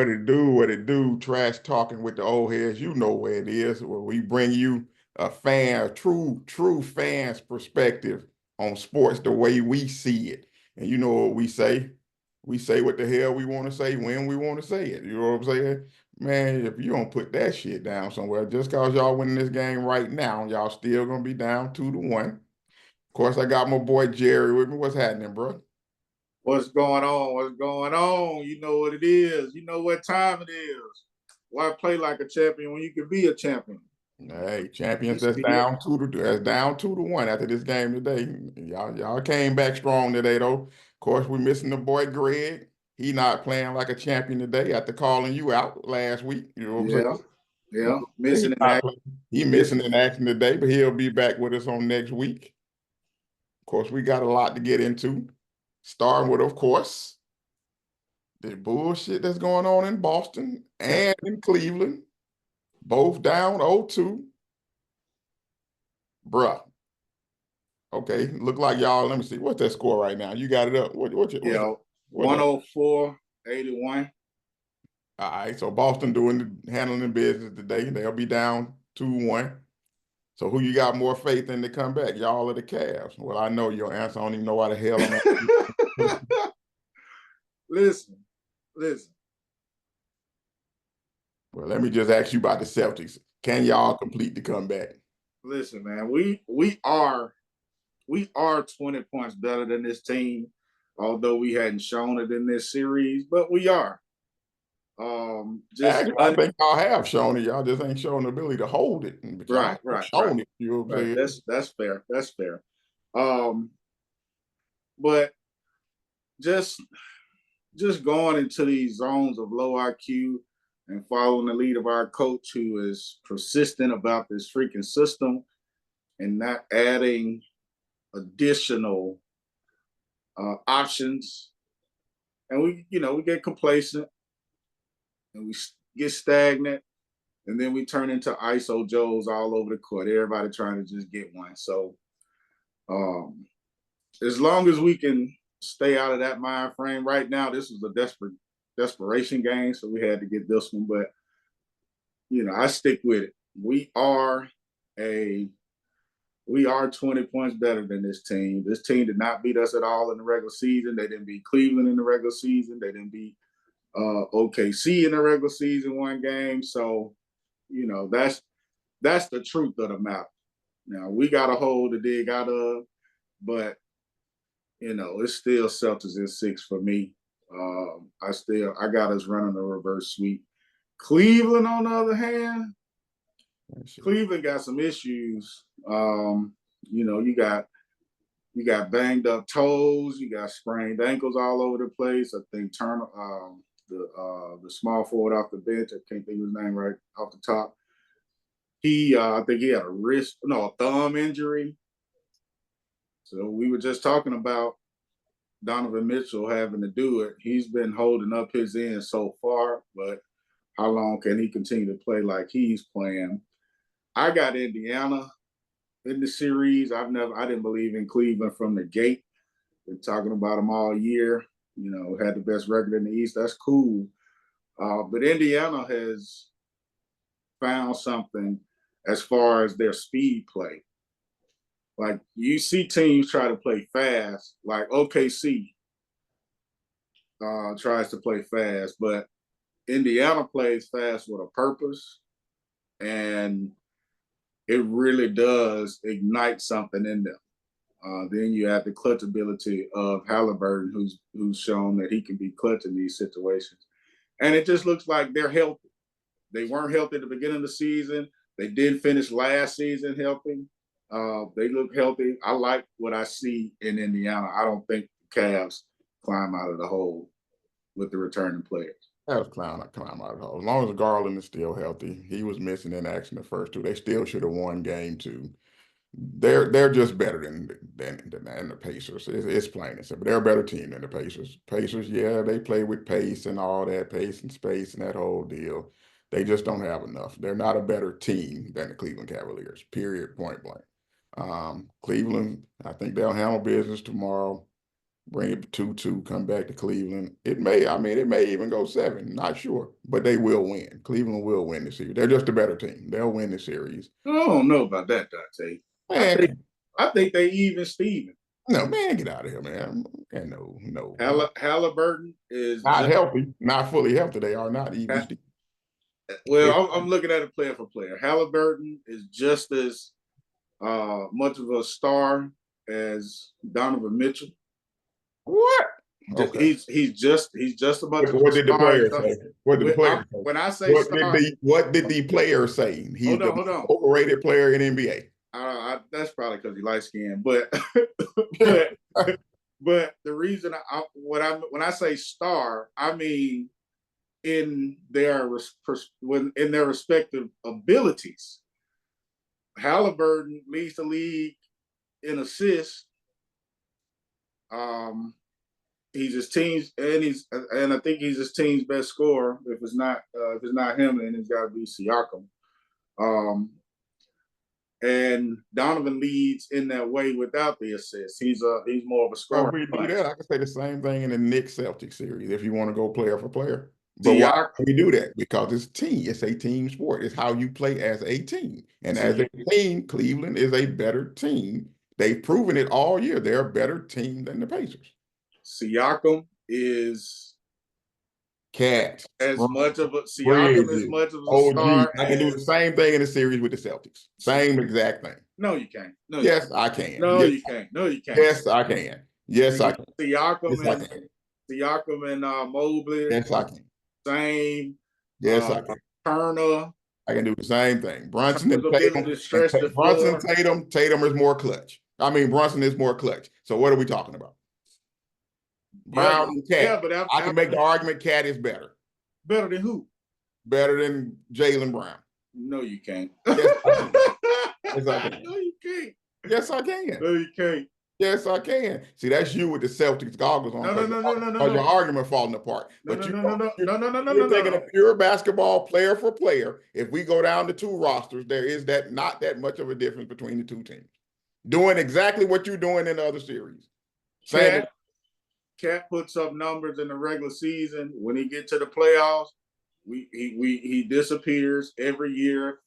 what it do, trash talking with the old heads, you know where it is, where we bring you a true fan's perspective on sports the way we see it. And you know what we say? We say what the hell we want to say when we want to say it. You know what I'm saying? Man, if you don't put that shit down somewhere, just cause y'all winning this game right now, y'all still gonna be down 2-1. Of course, I got my boy Jerry with me. What's happening, bro? What's going on? What's going on? You know what it is. You know what time it is. Why play like a champion when you can be a champion? Hey, champions, Used to be it. that's down 2-1 after this game today. Y'all came back strong today, though. Of course, we're missing the boy Greg. He not playing like a champion today after calling you out last week. You know what I'm Yeah, saying? yeah. He Missing in not action. playing. He missing in action today, but he'll be back with us on next week. Of course, we got a lot to get into. Starting with, of course, the bullshit that's going on in Boston and in Cleveland, both down 0-2. Bruh. Okay, look like y'all. Let me see. What's that score right now? You got it up. Yeah, What that? 104-81. All right, so Boston handling the business today. They'll be down 2-1. So who you got more faith in to come back? Y'all or the Cavs? Well, I know your answer. I don't even know why the hell I'm at. listen, listen, Well, let me just ask you about the Celtics. Can y'all complete the comeback? listen, man. We are 20 points better than this team, although we hadn't shown it in this series, but we are. Actually, I think y'all have shown it. Y'all just ain't shown the ability to hold it. But y'all right, shown it. You know what I'm right. saying? That's fair. That's fair. Um, but just just going into these zones of low IQ and following the lead of our coach, who is persistent about this freaking system and not adding additional options, and we get complacent and we get stagnant, and then we turn into ISO Joes all over the court. Everybody trying to just get one. So um, as long as we can stay out of that mind frame, right now this was a desperation game, so we had to get this one. But I stick with it. We are 20 points better than this team. This team did not beat us at all in the regular season. They didn't beat Cleveland in the regular season. They didn't beat OKC in the regular season one game. So, that's the truth of the matter. Now we got a hole to dig out of, but it's still Celtics in 6 for me. I got us running a reverse sweep. Cleveland, on the other hand, Cleveland got some issues. You got banged up toes, you got sprained ankles all over the place. I think Turner, the small forward off the bench, I can't think of his name right off the top. I think he had a thumb injury. So we were just talking about Donovan Mitchell having to do it. He's been holding up his end so far, but how long can he continue to play like he's playing? I got Indiana in the series. I didn't believe in Cleveland from the gate. Been talking about them all year. Had the best record in the East. That's cool. But Indiana has found something as far as their speed play. Like, you see teams try to play fast, like OKC tries to play fast, but Indiana plays fast with a purpose, and it really does ignite something in them. Then you have the clutch ability of Halliburton, who's shown that he can be clutch in these situations. And it just looks like they're healthy. They weren't healthy at the beginning of the season. They did finish last season healthy. They look healthy. I like what I see in Indiana. I don't think the Cavs climb out of the hole with the returning players. That was climb out of the hole. As long as Garland is still healthy, he was missing in action the first two. They still should have won game two. They're just better than the Pacers. It's plain and simple. They're a better team than the Pacers. Pacers, yeah, they play with pace and all that, pace and space and that whole deal. They just don't have enough. They're not a better team than the Cleveland Cavaliers, period, point blank. Cleveland, I think they'll handle business tomorrow. bring it 2-2, come back to Cleveland. It may even go 7, not sure, but they will win. Cleveland will win the series. They're just a better team. They'll win the series. I don't know about that, Dante. Man, I think they even Steven. no, man, get out of here, man. And no. Halliburton is Not just, healthy, not fully healthy. They are not even. well, I'm looking at it player for player. Halliburton is just as much of a star as Donovan Mitchell. What? Okay. He's just about. What did the player say? What did the player say? When I say what did the player say? He's the most overrated player in NBA. That's probably because he light skinned, but but the reason when I say star, I mean in their respective abilities. Halliburton leads the league in assists. He's his team's and I think he's his team's best scorer. If it's not him, then it's got to be Siakam. And Donovan leads in that way without the assist. He's more of a scorer. If we do that, I can say the same thing in the Knicks Celtics series if you want to go player for player. But why do we do that? Because it's team. It's a team sport. It's how you play as a team. And as a team, Cleveland is a better team. They've proven it all year. They're a better team than the Pacers. Siakam is Cat. As much of a star. I can do the same thing in the series with the Celtics. Same exact thing. No, you can't. Yes, I can. No, you can't. No, you can't. Yes, I can. Yes, I can. Siakam and Mobley. Yes, I can. Same. Yes, I can. Turner. I can do the same thing. Brunson and Tatum. Tatum is more clutch. Brunson is more clutch. So what are we talking about? Brown and Cat. Yeah, but I can make the argument Cat is better. Better than who? Better than Jaylen Brown. No, you can't. Yes, I can. Yes, I can. No, you can't. Yes, I can. No, you can't. Yes, I can. See, that's you with the Celtics goggles on. No. Your argument falling apart. No. You're taking a pure basketball player for player. If we go down to 2 rosters, there is not that much of a difference between the 2 teams. Doing exactly what you're doing in the other series. Cat puts up numbers in the regular season. When he gets to the playoffs, he disappears every year,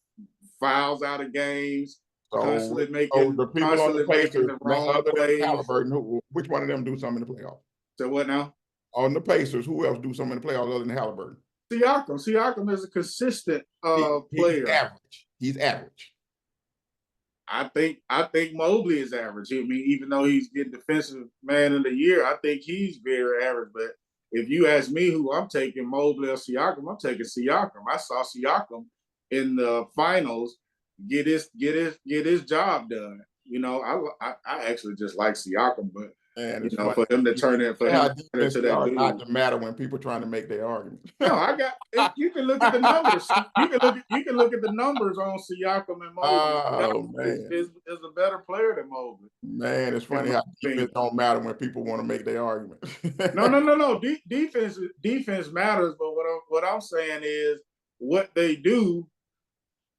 fouls out of games. Constantly making the people on the Pacers, other than Halliburton, which one of them do something in the playoffs? So what now? On the Pacers, who else do something in the playoffs other than Halliburton? Siakam is a consistent player. He's average. I think Mobley is average. Even though he's getting defensive man of the year, I think he's very average. But if you ask me who I'm taking, Mobley or Siakam, I'm taking Siakam. I saw Siakam in the finals get his job done. I actually just like Siakam, but for him to turn it into that dude. Not to matter when people trying to make their argument. No, you can look at the numbers. You can look at the numbers on Siakam and Mobley. Oh man, is a better player than Mobley. Man, it's funny how defense don't matter when people want to make their argument. No. Defense matters, but what I'm saying is what they do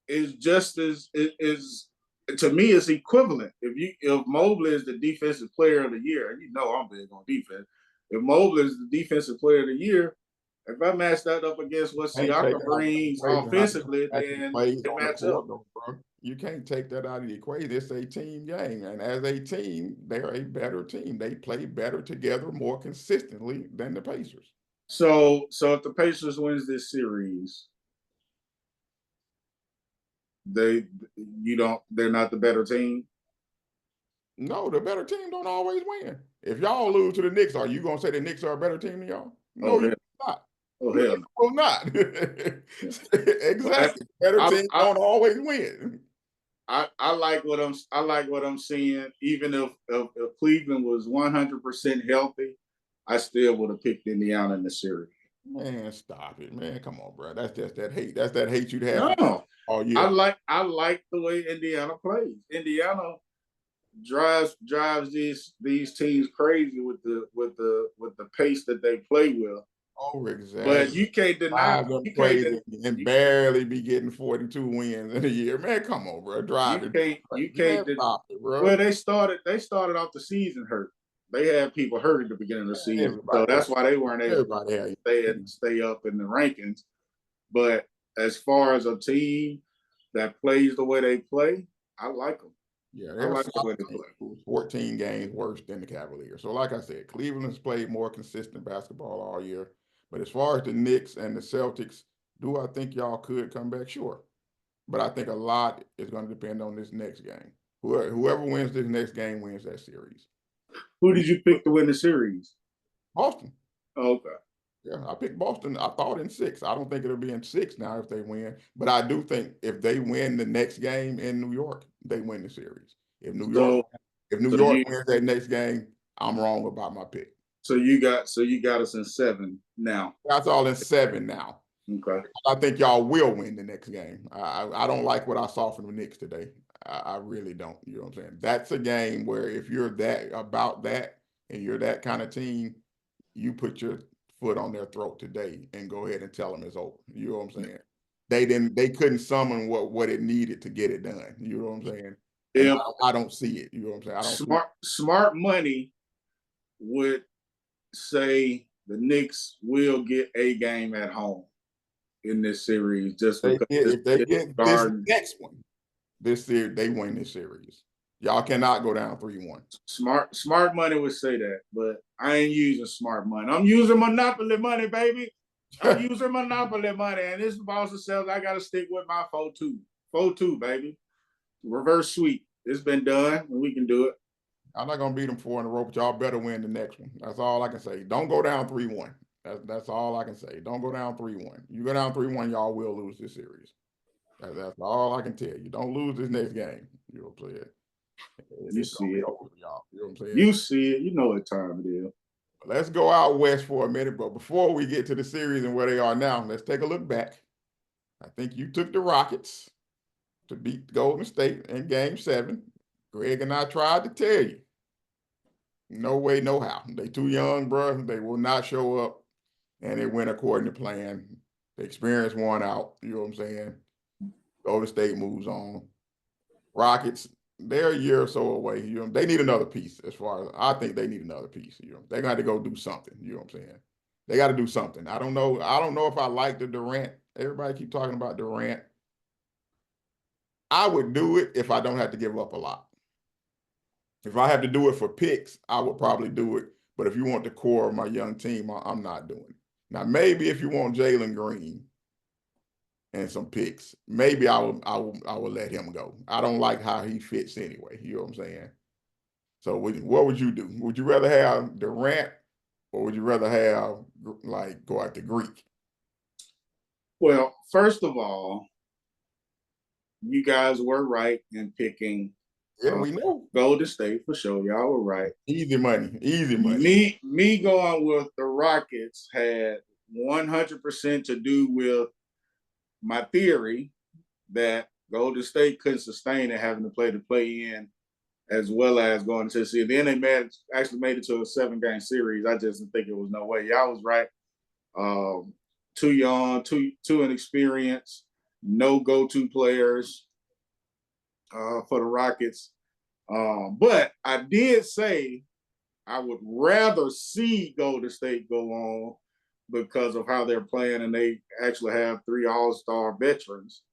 is just as is to me is equivalent. If Mobley is the defensive player of the year, and I'm big on defense. If Mobley is the defensive player of the year, if I match that up against what Siakam brings offensively, then it match up. You can't take that out of the equation. It's a team game, and as a team, they're a better team. They play better together, more consistently than the Pacers. So if the Pacers wins this series, they're not the better team? No, the better team don't always win. If y'all lose to the Knicks, are you gonna say the Knicks are a better team than y'all? No, you're not. Oh, hell no. Will not. Exactly. Better teams don't always win. I like what I'm seeing. Even if Cleveland was 100% healthy, I still would have picked Indiana in the series. Man, stop it, man. Come on, bro. That's just that hate. That's that hate you'd have. No. I like the way Indiana plays. Indiana drives these teams crazy with the pace that they play with. Oh, exactly. But you can't deny them crazy and barely be getting 42 wins in a year. Man, come on, bro. You can't stop it, bro. Well, they started off the season hurt. they had people hurt at the beginning of the season, so Everybody that's why they weren't able everybody had to stay up in the rankings. But as far as a team that plays the way they play, I like them. yeah, I they're a like the way solid they team. play. 14 games worse than the Cavaliers. So, like I said, Cleveland's played more consistent basketball all year. But as far as the Knicks and the Celtics, do I think y'all could come back? Sure. But I think a lot is going to depend on this next game. Whoever wins this next game wins that series. Who did you pick to win the series? Boston. Okay. Yeah, I picked Boston. I thought in 6. I don't think it'll be in 6 now if they win. But I do think if they win the next game in New York, they win the series. If New York, So if New so York you wins that next game, I'm wrong about my pick. so you got us in 7 now. That's all in 7 now. Okay. I think y'all will win the next game. I don't like what I saw from the Knicks today. I really don't. You know what I'm saying? That's a game where if you're that about that and you're that kind of team, you put your foot on their throat today and go ahead and tell them it's over. You know what I'm saying? They couldn't summon what it needed to get it done. You know what I'm saying? And If I don't see it. You know what I'm saying? I don't see smart money would say the Knicks will get a game at home in this series just because if they get this Garden. next one, this series, they win this series. Y'all cannot go down 3-1. Smart money would say that, but I ain't using smart money. I'm using monopoly money, baby. I'm using monopoly money, and this Boston Celtics, I gotta stick with my 4-2. 4-2, baby. Reverse sweep. It's been done, and we can do it. I'm not gonna beat them 4 in a row, but y'all better win the next one. That's all I can say. Don't go down 3-1. That's all I can say. Don't go down 3-1. You go down 3-1, y'all will lose this series. That's all I can tell you. Don't lose this next game. You know what I'm saying? You It's see gonna be it. over for y'all. You know what I'm saying? You see it. You know what time it is. Let's go out west for a minute, but before we get to the series and where they are now, let's take a look back. I think you took the Rockets to beat Golden State in Game 7. Greg and I tried to tell you, no way, no how. They too young, bro. They will not show up, and it went according to plan. The experience won out. You know what I'm saying? Golden State moves on. Rockets, they're a year or so away. You know, they need another piece. As far as I think, they need another piece. You know, they got to go do something. You know what I'm saying? They got to do something. I don't know. I don't know if I like the Durant. Everybody keep talking about Durant. I would do it if I don't have to give up a lot. If I have to do it for picks, I would probably do it. But if you want the core of my young team, I'm not doing it. Now, maybe if you want Jalen Green and some picks, maybe I will let him go. I don't like how he fits anyway. You know what I'm saying? So what would you do? Would you rather have Durant or would you rather have like go after Greek? Well, first of all, you guys were right in picking Yeah, we know. Golden State for sure. Y'all were right. Easy money. Easy money. Me going with the Rockets had 100% to do with my theory that Golden State couldn't sustain it having to play the play in as well as going to the series. Then they actually made it to a 7-game series. I just didn't think it was no way. Y'all was right. Too young, too inexperienced, no go-to players for the Rockets. But I did say I would rather see Golden State go on because of how they're playing, and they actually have 3 all-star veterans.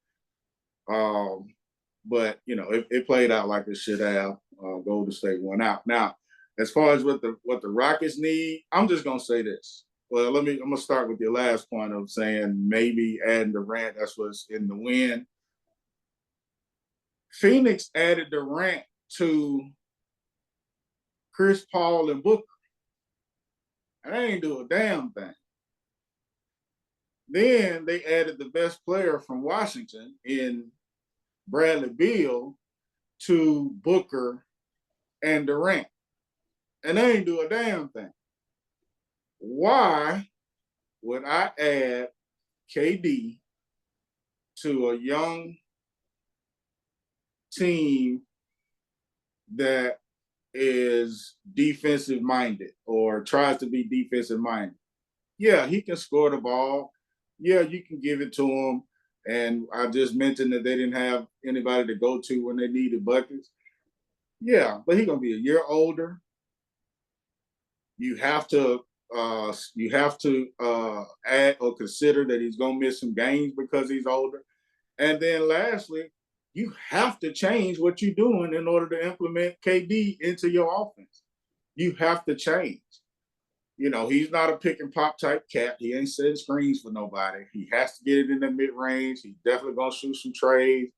But you know, it played out like it should have. Golden State won out. Now, as far as what the Rockets need, I'm just gonna say this. Well, I'm gonna start with your last point of saying maybe adding Durant. That's what's in the win. Phoenix added Durant to Chris Paul and Booker. And they ain't do a damn thing. Then they added the best player from Washington in Bradley Beal to Booker and Durant. And they ain't do a damn thing. Why would I add KD to a young team that is defensive minded or tries to be defensive minded? Yeah, he can score the ball. Yeah, you can give it to him. And I just mentioned that they didn't have anybody to go to when they needed buckets. Yeah, but he's gonna be a year older. you have to add or consider that he's gonna miss some games because he's older. And then lastly, you have to change what you're doing in order to implement KD into your offense. You have to change. You know, he's not a pick and pop type cat. He ain't setting screens for nobody. He has to get it in the mid range. He's definitely gonna shoot some trades.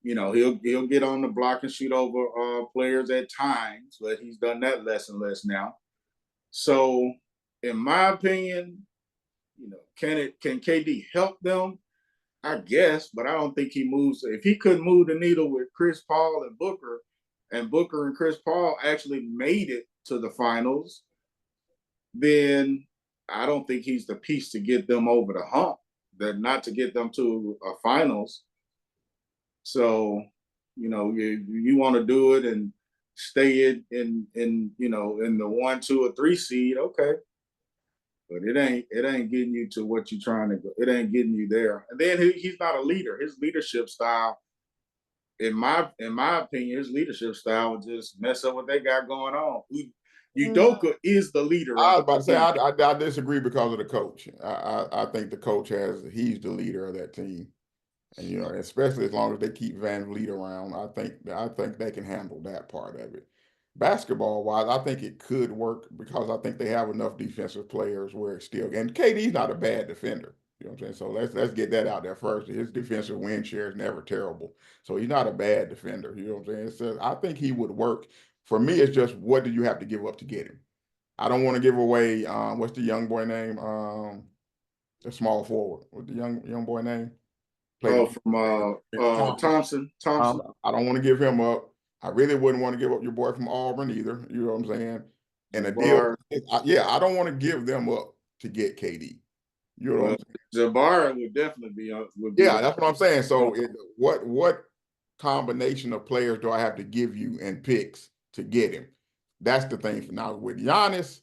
You know, he'll get on the block and shoot over players at times, but he's done that less and less now. So, in my opinion, you know, can KD help them? I guess, but I don't think he moves. If he couldn't move the needle with Chris Paul and Booker and Chris Paul actually made it to the finals, then I don't think he's the piece to get them over the hump. That not to get them to a finals. So, you know, you want to do it and stay in you know in the 1, 2, or 3 seed, okay. But it ain't getting you to what you're trying to go. It ain't getting you there. And then he's not a leader. His leadership style, in my opinion, his leadership style would just mess up what they got going on. Udoka is the leader I of was about to say the team. I disagree because of the coach. I think the coach he's the leader of that team, and you know, especially as long as they keep Van Vliet around, I think they can handle that part of it. Basketball wise, I think it could work because I think they have enough defensive players where it's still, and KD's not a bad defender. You know what I'm saying? So let's get that out there first. His defensive win share is never terrible, so he's not a bad defender. You know what I'm saying? So I think he would work. For me, it's just what do you have to give up to get him? I don't want to give away what's the young boy name? The small forward. What's the young boy name? Oh, Played from Thompson. Thompson. I don't want to give him up. I really wouldn't want to give up your boy from Auburn either. You know what I'm saying? And the deal, Jabbar. yeah, I don't want to give them up to get KD. You know what I'm Well, saying? Jabbar would definitely be Yeah, that's what I'm saying. So what combination of players do I have to give you and picks to get him? That's the thing. Now with Giannis,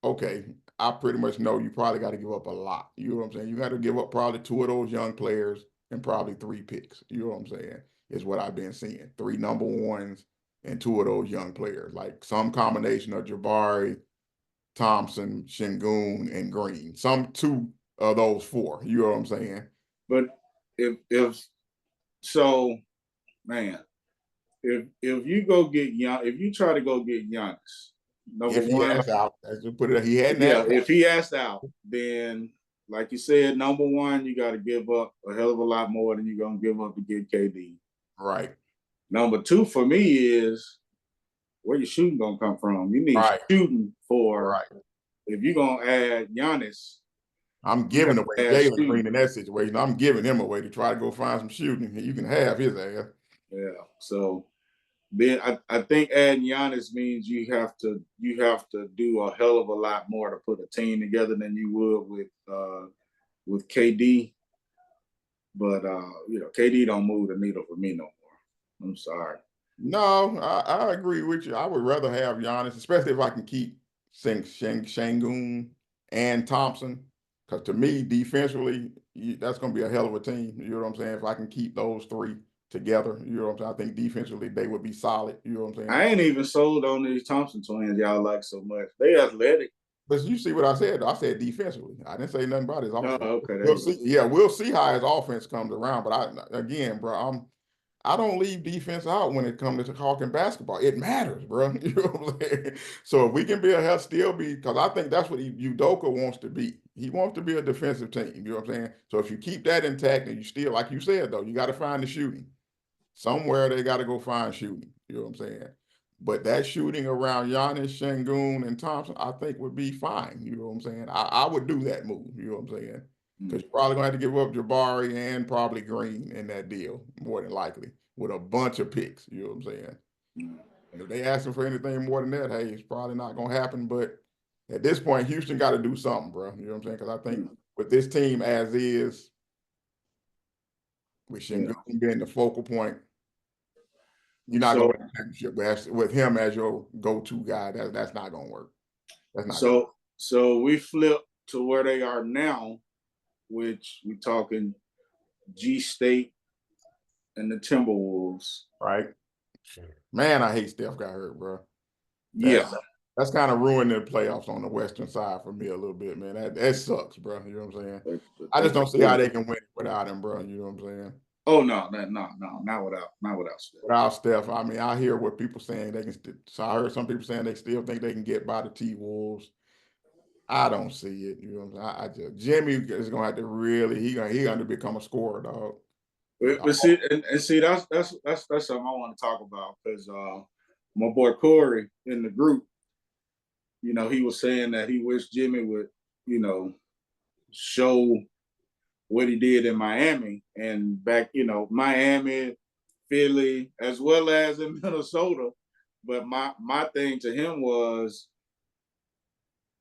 okay, I pretty much know you probably got to give up a lot. You know what I'm saying? You got to give up probably 2 of those young players and probably 3 picks. You know what I'm saying? Is what I've been seeing. 3 number 1s and 2 of those young players, like some combination of Jabari, Thompson, Shingun, and Green. Some 2 of those 4. You know what I'm saying? But if so, man, if you go get if you try to go get Giannis, number If he one, asked out, let's just put it. He hadn't yeah, asked out. if he asked out, then like you said, number one, you got to give up a hell of a lot more than you're gonna give up to get KD. Right. Number two for me is where your shooting gonna come from. You need Right. shooting for Right. if you're gonna add Giannis, I'm you got giving away to add Jalen shooting. Green in that situation. I'm giving him away to try to go find some shooting. You can have his ass. Yeah. So then I think adding Giannis means you have to do a hell of a lot more to put a team together than you would with KD. But you know, KD don't move the needle for me no more. I'm sorry. No, I agree with you. I would rather have Giannis, especially if I can keep Shangun and Thompson. Because to me, defensively, that's going to be a hell of a team. You know what I'm saying? If I can keep those 3 together, you know what I'm saying? I think defensively they would be solid. You know what I'm saying? I ain't even sold on these Thompson twins y'all like so much. They athletic. But you see what I said? I said defensively. I didn't say nothing about his Oh, offense. okay, there We'll you go. see. Yeah, we'll see how his offense comes around. But again, bro, I don't leave defense out when it comes to talking basketball. It matters, bro. You know what I'm saying? So if we can still be, because I think that's what Udoka wants to be. He wants to be a defensive team. You know what I'm saying? So if you keep that intact and you still, like you said, though, you got to find the shooting. Somewhere they got to go find shooting. You know what I'm saying? But that shooting around Giannis, Şengün, and Thompson, I think would be fine. You know what I'm saying? I would do that move. You know what I'm saying? Because you're probably going to have to give up Jabari and probably Green in that deal, more than likely, with a bunch of picks. You know what I'm saying? And if they ask him for anything more than that, hey, it's probably not going to happen. But at this point, Houston got to do something, bro. You know what I'm saying? Because I think with this team as is, with Yeah. Şengün being the focal point, you're not So going to win a championship with him as your go-to guy. That's not going to work. That's not going to work. so we flip to where they are now, which we talking G State and the Timberwolves. Right. Man, I hate Steph got hurt, bro. Yeah. That's kind of ruined the playoffs on the Western side for me a little bit, man. That sucks, bro. You know what I'm saying? I just don't see how they can win it without him, bro. You know what I'm saying? Oh no, not without Steph. Without Steph, I mean, I hear what people saying they can. So I heard some people saying they still think they can get by the T Wolves. I don't see it. You know what I'm saying? I just Jimmy is gonna have to really. He gonna become a scorer, dog. But see, and see, that's something I want to talk about because my boy Corey in the group, he was saying that he wished Jimmy would, show what he did in Miami and back, Miami, Philly, as well as in Minnesota. But my thing to him was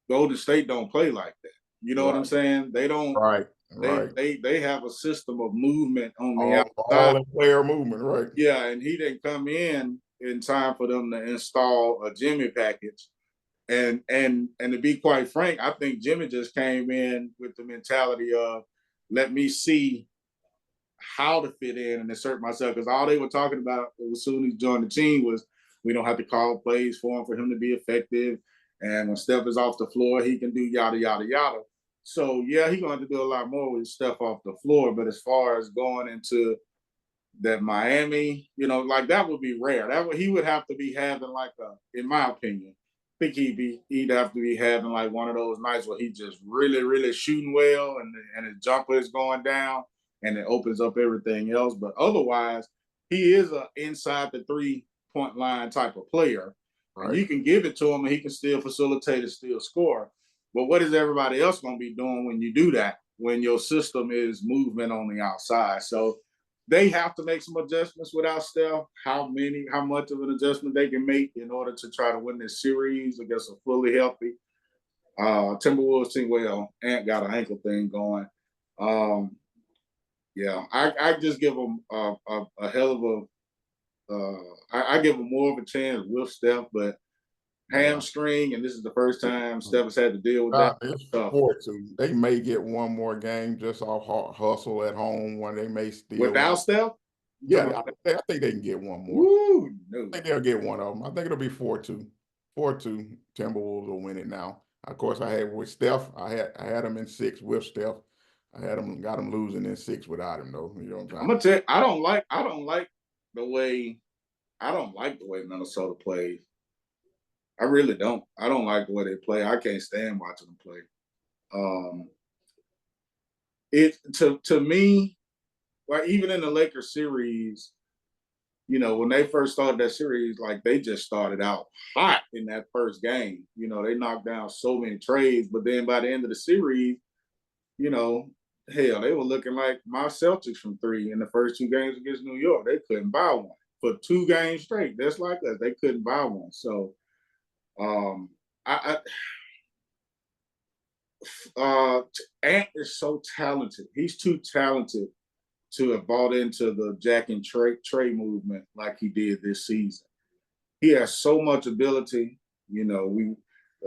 Golden State don't play like that. You know what I'm Right, saying? They don't. right, They right. they they have a system of movement on the All outside. in player movement, right? Yeah, and he didn't come in time for them to install a Jimmy package. And to be quite frank, I think Jimmy just came in with the mentality of let me see how to fit in and insert myself. Because all they were talking about as soon as he joined the team was we don't have to call plays for him to be effective. And when Steph is off the floor, he can do yada yada yada. So yeah, he's going to have to do a lot more with Steph off the floor. But as far as going into that Miami, like that would be rare. He would have to be having like in my opinion, I think he'd have to be having like one of those nights where he just really, really shooting well and his jumper is going down and it opens up everything else. But otherwise, he is a inside the 3-point line type of player. And Right. you can give it to him and he can still facilitate and still score. But what is everybody else going to be doing when you do that? When your system is movement on the outside. So they have to make some adjustments without Steph. How much of an adjustment they can make in order to try to win this series against a fully healthy Timberwolves team. Well, Ant got an ankle thing going. Yeah, I just give them a hell of a. I give them more of a chance with Steph, but Yeah. hamstring, and this is the first time Steph has had to deal with that. It's Tough. 4-2. They may get one more game just off hustle at home when they may steal. Without Steph, Yeah, I think they can get one more. woo, no. I think they'll get one of them. I think it'll be 4-2. 4-2. Timberwolves will win it now. Of course, I had with Steph. I had them in 6 with Steph. Got them losing in 6 without him though. You know what I'm I'm saying? gonna tell you, the way I don't like the way Minnesota plays. I really don't. I don't like the way they play. I can't stand watching them play. Um, it to me, like even in the Lakers series, when they first started that series, like they just started out hot in that first game. They knocked down so many trades, but then by the end of the series, you know, hell, they were looking like my Celtics from 3 in the first 2 games against New York. They couldn't buy one for 2 games straight. That's like us. They couldn't buy one. So um, Ant is so talented. He's too talented to have bought into the Jack and Trey movement like he did this season. He has so much ability. We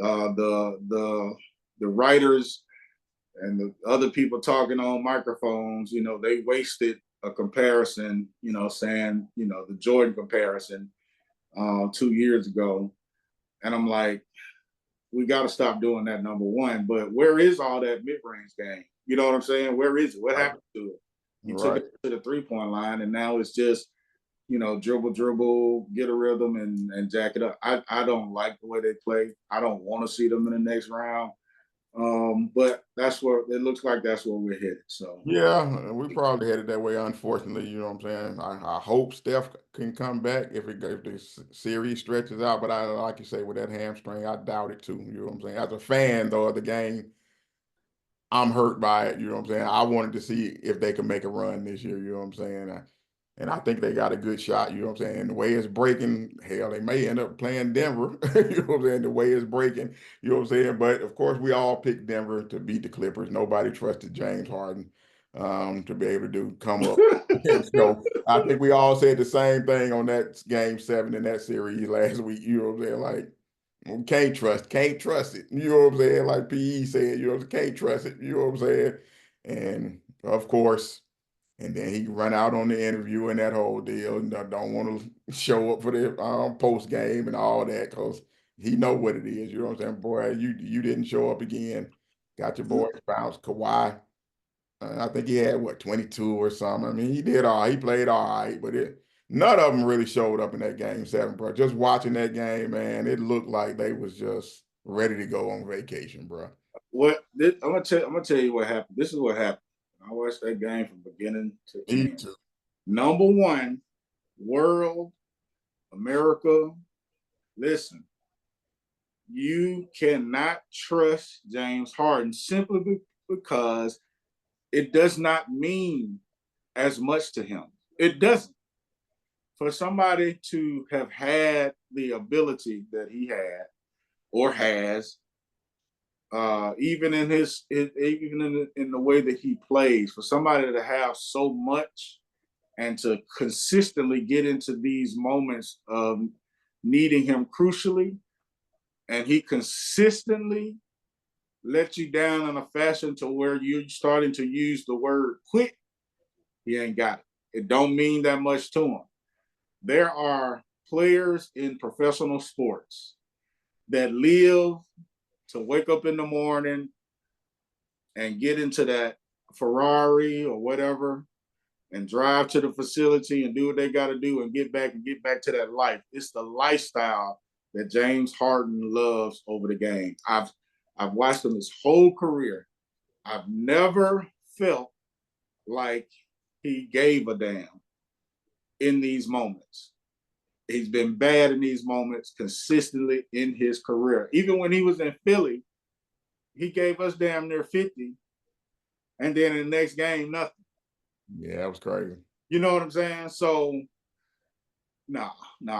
the writers and the other people talking on microphones, they wasted a comparison, saying, the Jordan comparison 2 years ago. And I'm like, we got to stop doing that, number one. But where is all that mid range game? You know what I'm saying? Where is it? What Right. happened to it? You took Right. it to the 3-point line, and now it's just, dribble, get a rhythm, and jack it up. I don't like the way they play. I don't want to see them in the next round. But that's where it looks like that's where we're headed. So Yeah, we probably headed that way, unfortunately. You know what I'm saying? I hope Steph can come back if the series stretches out, but I like you say with that hamstring, I doubt it too. You know what I'm saying? As a fan though of the game, I'm hurt by it. You know what I'm saying? I wanted to see if they could make a run this year. You know what I'm saying? And I think they got a good shot. You know what I'm saying? And the way it's breaking, hell, they may end up playing Denver. You know what I'm saying? The way it's breaking, you know what I'm saying? But of course, we all picked Denver to beat the Clippers. Nobody trusted James Harden to be able to come up. And so I think we all said the same thing on that game 7 in that series last week. You know what I'm saying? Like, can't trust it. You know what I'm saying? Like PE said, can't trust it. You know what I'm saying? And of course, and then he run out on the interview and that whole deal, and don't want to show up for the post game and all that because he know what it is. You know what I'm saying, boy? You didn't show up again. Got your boys bounced. Kawhi, I think he had what 22 or something. I mean, he did all. He played all right, but none of them really showed up in that game seven, bro. Just watching that game, man, it looked like they was just ready to go on vacation, bro. I'm gonna tell you what happened. This is what happened. I watched that game from beginning to Me end. too. Number one, world, America. Listen, you cannot trust James Harden simply because it does not mean as much to him. It doesn't. For somebody to have had the ability that he had or has, even in in the way that he plays, for somebody to have so much and to consistently get into these moments of needing him crucially, and he consistently let you down in a fashion to where you're starting to use the word quit, he ain't got it. It don't mean that much to him. There are players in professional sports that live to wake up in the morning and get into that Ferrari or whatever and drive to the facility and do what they got to do and get back to that life. It's the lifestyle that James Harden loves over the game. I've watched him his whole career. I've never felt like he gave a damn in these moments. He's been bad in these moments consistently in his career. Even when he was in Philly, he gave us damn near 50. And then in the next game, nothing. Yeah, that was crazy. You know what I'm saying? So no,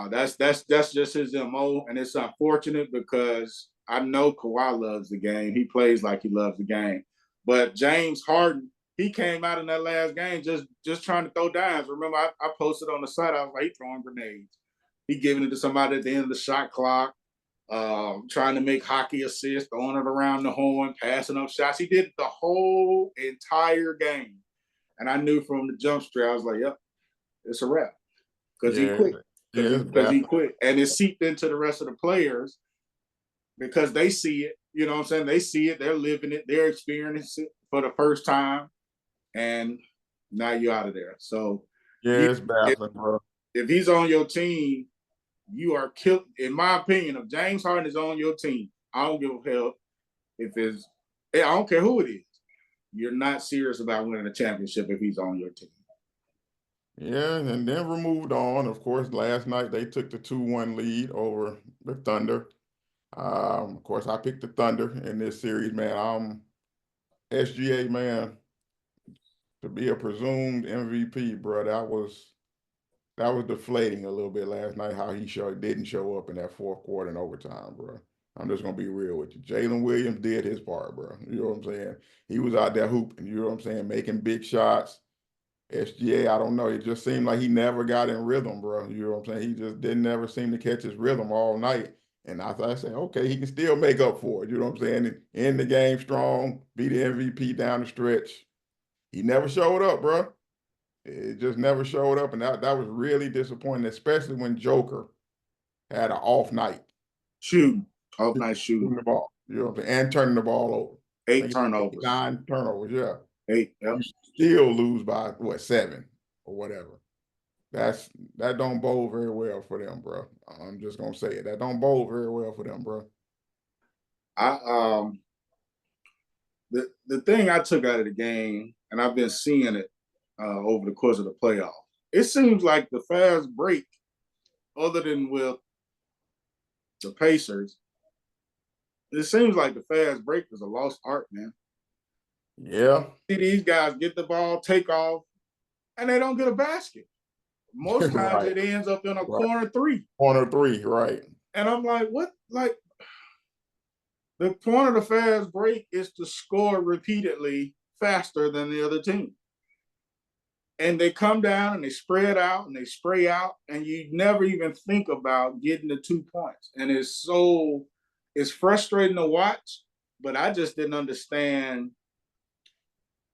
that's just his MO. And it's unfortunate because I know Kawhi loves the game. He plays like he loves the game. But James Harden, he came out in that last game just trying to throw dimes. Remember, I posted on the site, I was like, he throwing grenades. He giving it to somebody at the end of the shot clock, trying to make hockey assists, throwing it around the horn, passing up shots. He did the whole entire game. And I knew from the jump street, I was like, yep, it's a wrap. Because he Yeah, quit. yeah, it's Because he bad. quit. And it seeped into the rest of the players because they see it. You know what I'm saying? They see it, they're living it, they're experiencing it for the first time. And now you're out of there. So Yeah, you it's if, baffling, bro. if he's on your team, you are killed. In my opinion, if James Harden is on your team, I don't give a hell if it's I don't care who it is. You're not serious about winning a championship if he's on your team. Yeah, and then we moved on. Of course, last night they took the 2-1 lead over the Thunder. Of course, I picked the Thunder in this series, man. SGA, man, to be a presumed MVP, bro. That was deflating a little bit last night. How he didn't show up in that fourth quarter and overtime, bro. I'm just gonna be real with you. Jalen Williams did his part, bro. You know what I'm saying? He was out there hooping. You know what I'm saying? Making big shots. SGA, I don't know. It just seemed like he never got in rhythm, bro. You know what I'm saying? He just didn't never seem to catch his rhythm all night. And I said, okay, he can still make up for it. You know what I'm saying? And end the game strong, be the MVP down the stretch. He never showed up, bro. It just never showed up. And that was really disappointing, especially when Joker had an off night. Shooting. Off night shooting. Shooting the ball. You know what I'm saying? And turning the ball over. I 8 think it's turnovers. 9 turnovers, yeah. 8. Yep. You still lose by what, 7 or whatever. That don't bode very well for them, bro. I'm just gonna say it. That don't bode very well for them, bro. I the thing I took out of the game, and I've been seeing it over the course of the playoff. It seems like the fast break, other than with the Pacers, it seems like the fast break is a lost art, man. Yeah. See these guys get the ball, take off, and they don't get a basket. Most times Right. it ends up in a Right. corner three. Corner 3, right. And I'm like, what? Like, the point of the fast break is to score repeatedly faster than the other team. And they come down and they spread out and they spray out, and you never even think about getting the 2 points. And it's frustrating to watch, but I just didn't understand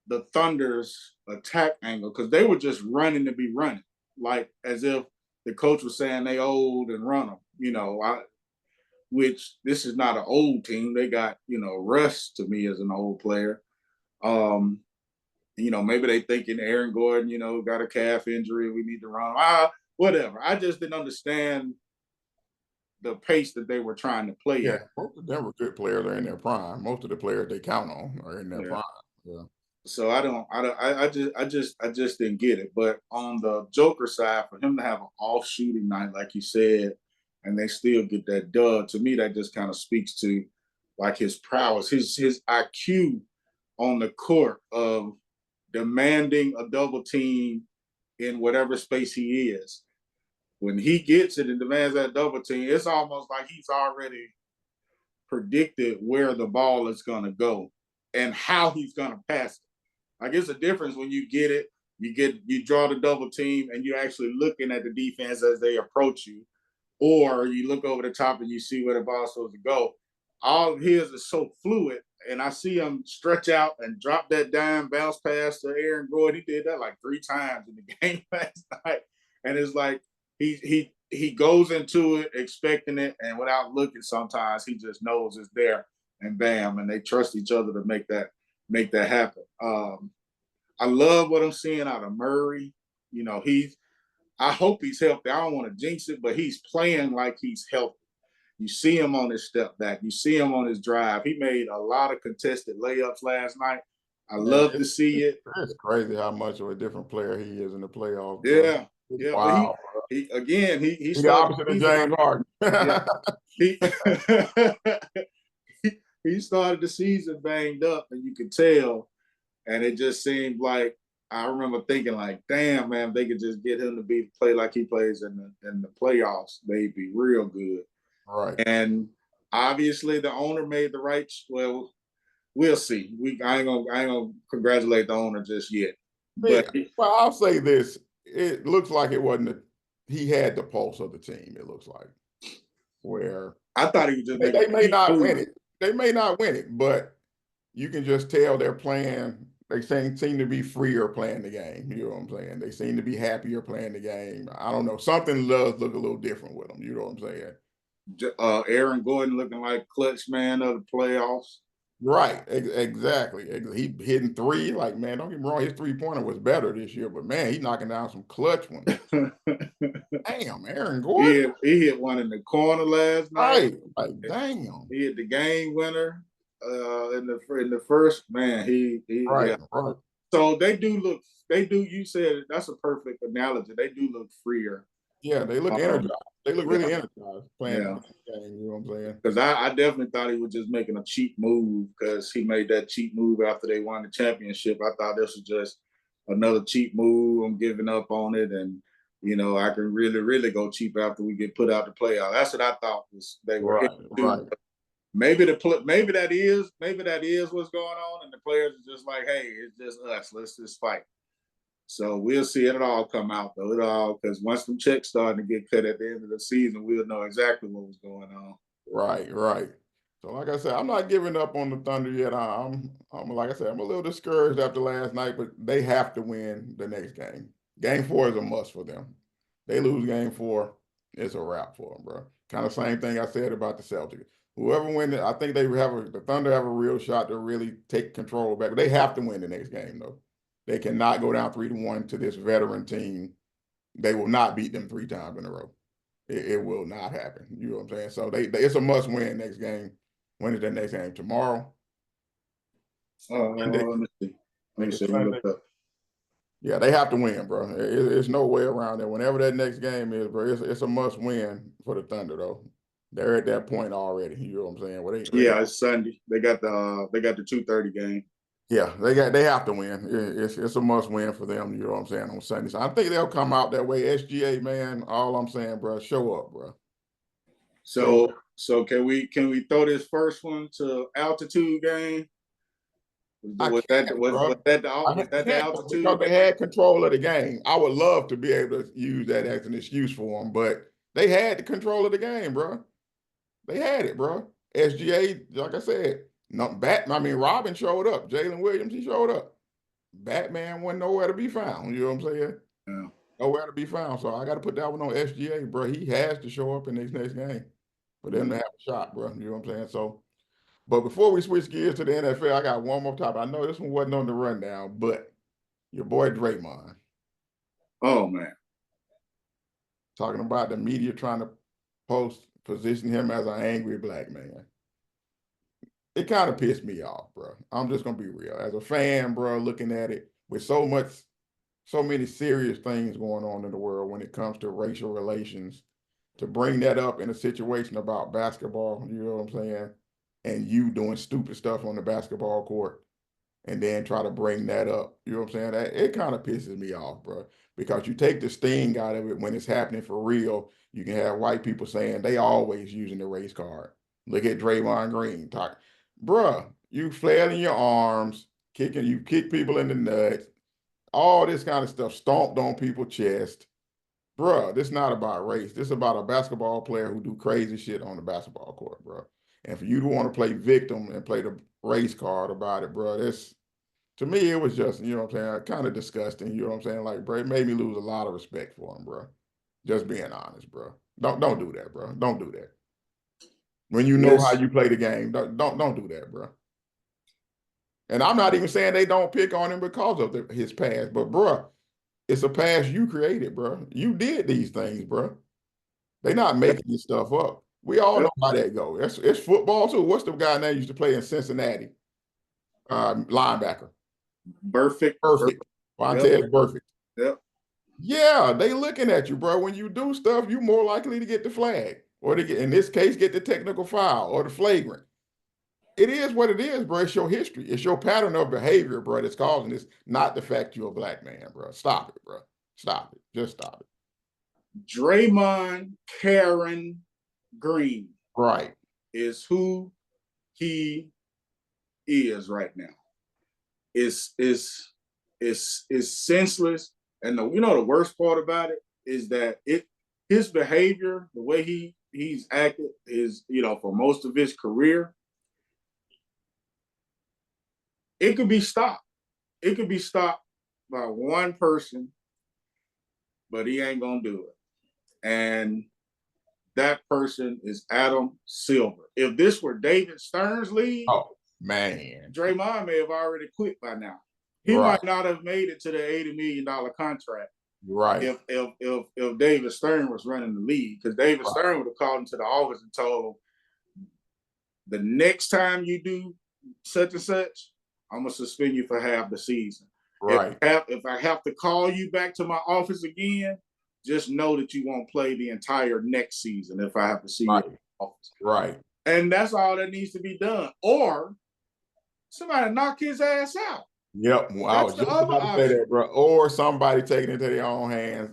the Thunder's attack angle because they were just running to be running, like as if the coach was saying they old and run them. which this is not an old team. They got, Russ to me as an old player. Um, maybe they thinking Aaron Gordon, got a calf injury. We need to run. Whatever. I just didn't understand the pace that they were trying to play Yeah, at. most of them are good players are in their prime. Most of the players they count on are in their Yeah. prime. Yeah. So I just didn't get it. But on the Joker side, for him to have an off shooting night, like you said, and they still get that dub, to me that just kind of speaks to like his prowess, his IQ on the court of demanding a double team in whatever space he is. When he gets it and demands that double team, it's almost like he's already predicted where the ball is going to go and how he's going to pass it. Like it's a difference when you get it, you draw the double team and you're actually looking at the defense as they approach you, or you look over the top and you see where the ball's supposed to go. All of his is so fluid, and I see him stretch out and drop that dime, bounce pass to Aaron Gordon. He did that like 3 times in the game last night, and it's like he goes into it expecting it, and without looking, sometimes he just knows it's there, and bam, and they trust each other to make that happen. I love what I'm seeing out of Murray. I hope he's healthy. I don't want to jinx it, but he's playing like he's healthy. You see him on his step back. You see him on his drive. He made a lot of contested layups last night. I Man, love to see it. it's crazy how much of a different player he is in the playoffs, bro. Yeah, It's yeah. But wild. he again he He's the started opposite the of season. James Harden. Yeah, he he started the season banged up, and you could tell. And it just seemed like I remember thinking like, damn man, if they could just get him to play like he plays in the playoffs, they'd be real good. Right. And obviously the owner made the right. Well, we'll see. I ain't gonna congratulate the owner just yet. Yeah, But well, I'll say this. It looks like it wasn't he had the pulse of the team, it looks like. Where I thought he was just making they a may cheap not win move. it. They may not win it, but you can just tell they're playing. They seem to be freer playing the game. You know what I'm saying? They seem to be happier playing the game. I don't know. Something does look a little different with them. You know what I'm saying? Aaron Gordon looking like clutch man of the playoffs. Right. Exactly. He hitting three. Like, man, don't get me wrong. His 3-pointer was better this year, but man, he's knocking down some clutch ones. Damn, Aaron Gordon. He hit one in the corner last night. Right. Like, damn. He hit the game winner in the first. Man, Right. yeah. Right. So they do. You said that's a perfect analogy. They do look freer. Yeah, they look energized. They look Yeah, really energized playing yeah. the game. You know what I'm saying? Because I definitely thought he was just making a cheap move because he made that cheap move after they won the championship. I thought this was just another cheap move. I'm giving up on it, and I can really, really go cheap after we get put out the playoff. That's what I thought was they were Right. into. Right. Maybe that is what's going on, and the players are just like, hey, it's just us. Let's just fight. So we'll see it all come out though. It all because once the checks starting to get cut at the end of the season, we'll know exactly what was going on. Right. Right. So, like I said, I'm not giving up on the Thunder yet. I'm like I said, I'm a little discouraged after last night, but they have to win the next game. Game 4 is a must for them. They lose game 4, it's a wrap for them, bro. Kind of same thing I said about the Celtics. Whoever wins it, I think the Thunder have a real shot to really take control back. But they have to win the next game, though. They cannot go down 3-1 to this veteran team. They will not beat them 3 times in a row. It will not happen. You know what I'm saying? So it's a must win next game. When is that next game? Tomorrow? Sunday. Let me see. I Let me think see. it's Let me Sunday. look up. Yeah, they have to win, bro. It's no way around it. Whenever that next game is, bro, it's a must win for the Thunder, though. They're at that point already. You know what I'm saying? Well, Yeah, it's Sunday. They got the 2:30 game. yeah, they have to win. It's a must win for them. You know what I'm saying on Sunday. So I think they'll come out that way. SGA, man. All I'm saying, bro, show up, bro. Show up. So can we throw this first one to altitude game? I Was that can't, was was bro. that the I was that the can't because altitude they game? had control of the game. I would love to be able to use that as an excuse for them, but they had the control of the game, bro. They had it, bro. SGA, like I said, no I mean, Robin showed up. Jalen Williams, he showed up. Batman wasn't nowhere to be found. You know what I'm saying? Yeah. Nowhere to be found. So I got to put that one on SGA, bro. He has to show up in this next game. for them to have a shot, bro. You know what I'm saying? So, but before we switch gears to the NFL, I got one more topic. I know this one wasn't on the rundown, but your boy Draymond Oh man. talking about the media trying to position him as an angry black man. It kind of pissed me off, bro. I'm just gonna be real. As a fan, bro, looking at it with so many serious things going on in the world when it comes to racial relations, to bring that up in a situation about basketball, you know what I'm saying? And you doing stupid stuff on the basketball court and then try to bring that up. You know what I'm saying? It kind of pisses me off, bro, because you take the sting out of it when it's happening for real. You can have white people saying they always using the race card. Look at Draymond Green talk, bruh. You flailing your arms, you kick people in the nuts, all this kind of stuff, stomped on people's chest. Bruh, this not about race. This is about a basketball player who do crazy shit on the basketball court, bro. And for you to want to play victim and play the race card about it, bro, this to me, it was just, you know what I'm saying, kind of disgusting. You know what I'm saying? Like, bro, it made me lose a lot of respect for him, bro. Just being honest, bro. Don't do that, bro. Don't do that. When you know how Yes. you play the game, don't do that, bro. And I'm not even saying they don't pick on him because of his past, but bro, it's a past you created, bro. You did these things, bro. They're not making this stuff up. We all Yep. know how that goes. It's football too. What's the guy that used to play in Cincinnati? Linebacker. Perfect. Perfect. Yep. Vontez Perfect. Yep. Yeah, they looking at you, bro. When you do stuff, you more likely to get the flag, or to get, in this case, get the technical foul or the flagrant. It is what it is, bro. It's your history. It's your pattern of behavior, bro, that's causing this, not the fact you're a black man, bro. Stop it, bro. Stop it. Just stop it. Draymond Karen Green Right. is who he is right now. Is senseless. And the worst part about it is that his behavior, the way he's acted is, for most of his career, it could be stopped. It could be stopped by one person, but he ain't gonna do it. And that person is Adam Silver. If this were David Stern's league, Oh man, Draymond may have already quit by now. He right, might not have made it to the $80 million contract right, if David Stern was running the league, because David right, Stern would have called him to the office and told him, the next time you do such and such, I'm gonna suspend you for half the season. right, If I have to call you back to my office again, just know that you won't play the entire next season if I have to see you right, in the office. right. And that's all that needs to be done. Or somebody knock his ass out. Yep. Well, I That's was the just other about to say option. that, bro. Or somebody taking it into their own hands.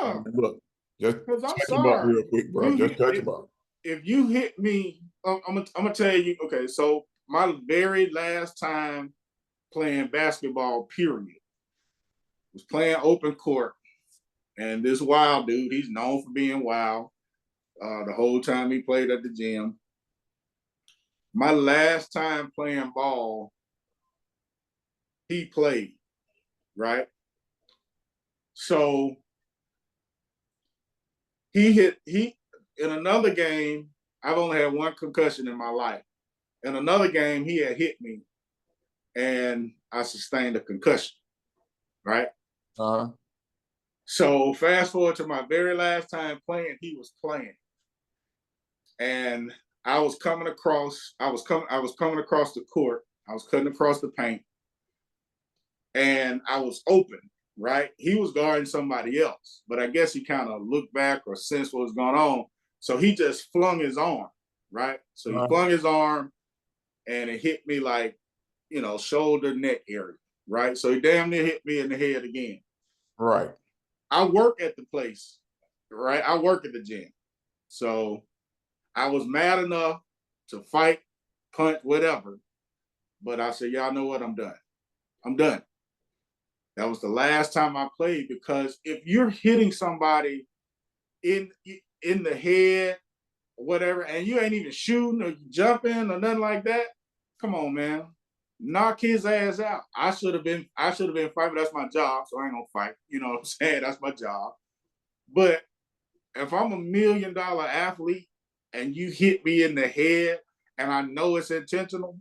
Yeah. Look, just Because I'm touch him up sorry. real quick, bro. Just touch him up. If you hit me, I'm gonna tell you. Okay, so my very last time playing basketball, period, was playing open court, and this wild dude, he's known for being wild. The whole time he played at the gym. My last time playing ball, he played, right? So he in another game. I've only had one concussion in my life. In another game, he had hit me, and I sustained a concussion, right? Uh-huh. So fast forward to my very last time playing, he was playing, and I was coming across. I was coming across the court. I was cutting across the paint, and I was open. Right, he was guarding somebody else, but I guess he kind of looked back or sensed what was going on, so he just flung his arm. Right, so he flung his arm, and it hit me like, shoulder, neck area. Right, so he damn near hit me in the head again. Right. I work at the place, right? I work at the gym. So I was mad enough to fight, punch, whatever. But I said, y'all know what? I'm done. I'm done. That was the last time I played, because if you're hitting somebody in the head or whatever, and you ain't even shooting or jumping or nothing like that, come on, man. Knock his ass out. I should have been fighting. That's my job, so I ain't gonna fight. You know what I'm saying? That's my job. But if I'm $1 million athlete and you hit me in the head and I know it's intentional,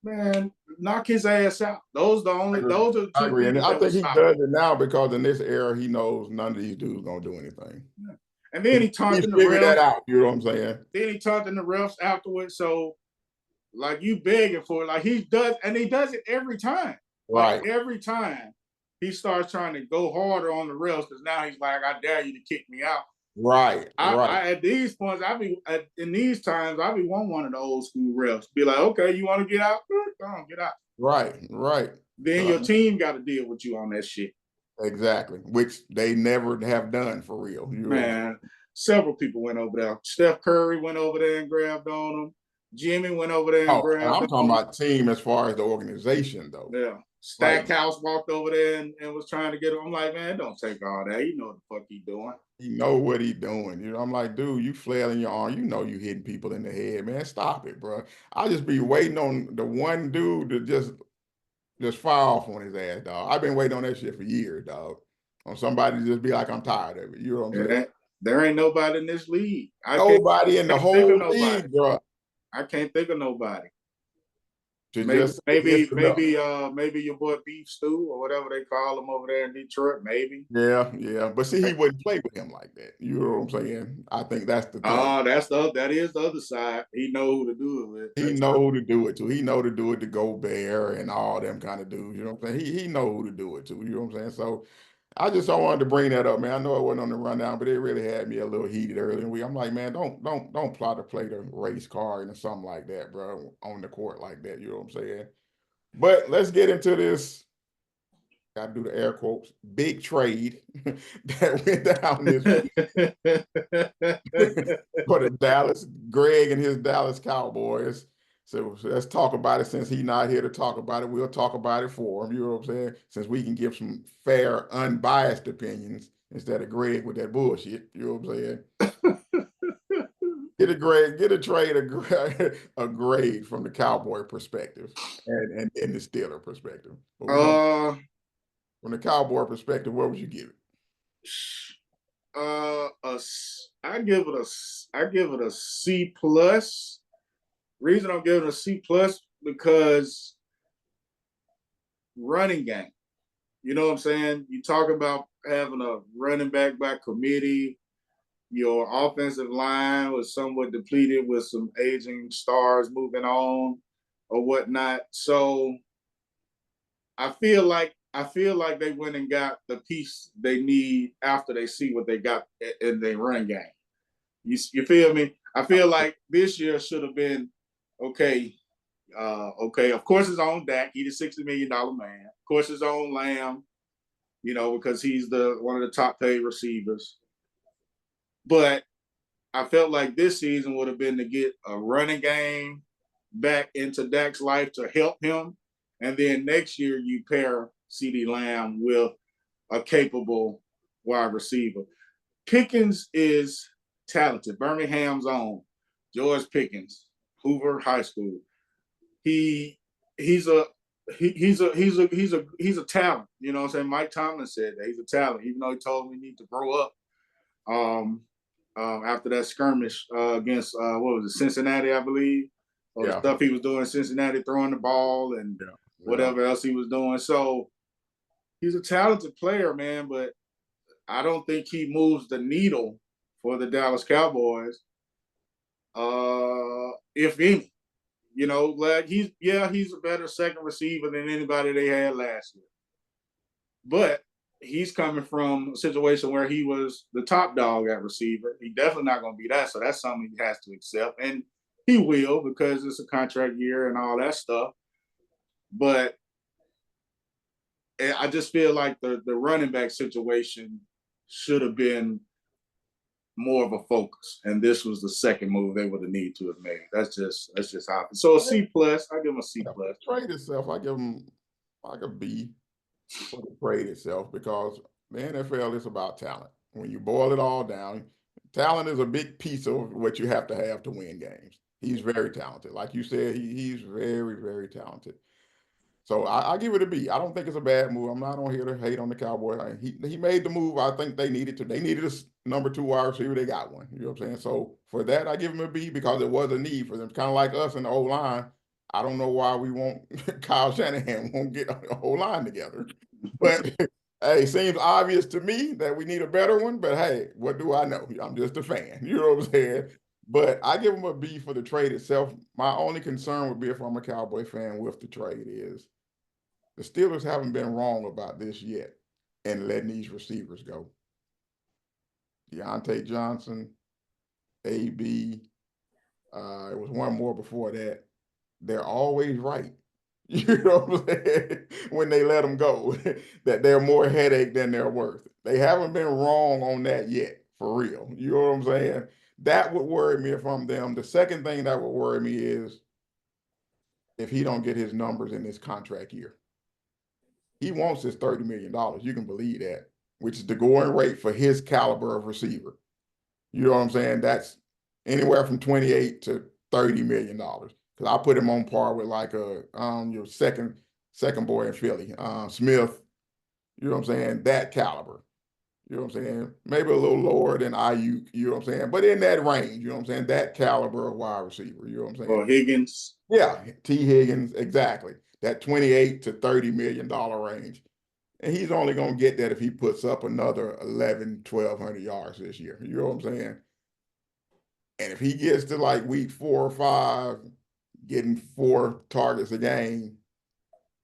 man, knock his ass out. Those are the I two agree. And people I that will think he stop him. does it now because in this era, he knows none of these dudes gonna do anything. Yeah. And then he He's taunting the figured that refs. out. You know what I'm saying? Then he taunting the refs afterwards. So like you begging for it. Like he does, and he does it every time. Like Right. every time he starts trying to go harder on the refs because now he's like, I dare you to kick me out. Right. Right. I at these points, in these times, I be one of the old school refs. Be like, okay, you want to get out? Go on, get out. Right. Right. Then So, your team got to deal with you on that shit. exactly. Which they never have done for real. You know. Man, several people went over there. Steph Curry went over there and grabbed on him. Jimmy went over there and Oh, grabbed I'm talking on him. about team as far as the organization, though. Yeah. Like Stackhouse walked over there and was trying to get him. I'm like, man, don't take all that. You know what the fuck he doing. he know what he doing. You know, I'm like, dude, you flailing your arm. You know you hitting people in the head, man. Stop it, bro. I'll just be waiting on the one dude to just fire off on his ass, dog. I've been waiting on that shit for years, dog. On somebody to just be like, I'm tired of it. You know what I'm saying? There ain't nobody in this league. Nobody in the Can't think of whole nobody. league, bro, I can't think of nobody. to just say it's enough. Maybe your boy Beef Stew or whatever they call him over there in Detroit. Maybe. Yeah, yeah. But see, he wouldn't play with him like that. You know what I'm saying? I think that's the thing. That is the other side. He know who to do it with. He know to do it too. He know to do it to Gobert and all them kind of dudes. You know what I'm saying? He know who to do it to. You know what I'm saying? So I just don't wanted to bring that up, man. I know it wasn't on the rundown, but it really had me a little heated early in the week. I'm like, man, don't plot to play the race card and something like that, bro, on the court like that. You know what I'm saying? But let's get into this. Got to do the air quotes. Big trade that went down this week for the Dallas, Greg and his Dallas Cowboys. So let's talk about it. Since he's not here to talk about it, we'll talk about it for him. You know what I'm saying? Since we can give some fair, unbiased opinions instead of Greg with that bullshit. You know what I'm saying? Get a grade, get a trade, a grade from the Cowboy perspective and the Steeler perspective. But we're gonna uh, from the Cowboy perspective, what would you give it? I give it a C plus. Reason I'm giving it a C plus because running game. You know what I'm saying? You talk about having a running back by committee. Your offensive line was somewhat depleted with some aging stars moving on or whatnot. So I feel like they went and got the piece they need after they see what they got in their run game. You feel me? I feel like this year should have been okay. Okay, of course it's on Dak. He's a $60 million man. Of course it's on Lamb, you know, because he's the one of the top paid receivers. But I felt like this season would have been to get a running game back into Dak's life to help him. And then next year you pair CeeDee Lamb with a capable wide receiver. Pickens is talented. Birmingham's own George Pickens, Hoover High School. He he's a he's a talent. You know what I'm saying? Mike Tomlin said that he's a talent, even though he told me he need to grow up. Um, after that skirmish against what was it, Cincinnati, I believe, or the Yeah, stuff he was doing in Cincinnati, throwing the ball and yeah, yeah. whatever else he was doing. So he's a talented player, man, but I don't think he moves the needle for the Dallas Cowboys, if any. You know, like he's a better second receiver than anybody they had last year. But he's coming from a situation where he was the top dog at receiver. He definitely not going to be that. So that's something he has to accept. And he will because it's a contract year and all that stuff. But I just feel like the running back situation should have been more of a focus. And this was the second move they would have needed to have made. That's just how. So a C plus, I give him a C plus. Trade itself, I give him like a B for the trade itself because the NFL is about talent. When you boil it all down, talent is a big piece of what you have to win games. He's very talented. Like you said, he's very, very talented. So I give it a B. I don't think it's a bad move. I'm not on here to hate on the Cowboys. He made the move I think they needed to. They needed a number 2 wide receiver. They got one. You know what I'm saying? So for that, I give him a B because it was a need for them. Kind of like us in the O line. I don't know why we won't Kyle Shanahan won't get a whole line together. But hey, it seems obvious to me that we need a better one. But hey, what do I know? I'm just a fan. You know what I'm saying? But I give him a B for the trade itself. My only concern would be if I'm a Cowboy fan with the trade is the Steelers haven't been wrong about this yet and letting these receivers go. Deontay Johnson, AB, it was one more before that. They're always right. You know what I'm saying? When they let them go, that they're more headache than they're worth. They haven't been wrong on that yet, for real. You know what I'm saying? That would worry me if I'm them. The second thing that would worry me is if he don't get his numbers in this contract year. He wants his $30 million. You can believe that, which is the going rate for his caliber of receiver. You know what I'm saying? That's anywhere from 28 to $30 million. Because I put him on par with like your second boy in Philly, Smith. You know what I'm saying? That caliber. You know what I'm saying? Maybe a little lower than Ayuk, you know what I'm saying? But in that range, you know what I'm saying? That caliber of wide receiver, you know what I'm saying? Or Higgins. Yeah, T. Higgins, exactly. That 28 to $30 million range. And he's only going to get that if he puts up another 11, 1,200 yards this year. You know what I'm saying? And if he gets to like week 4 or 5, getting 4 targets a game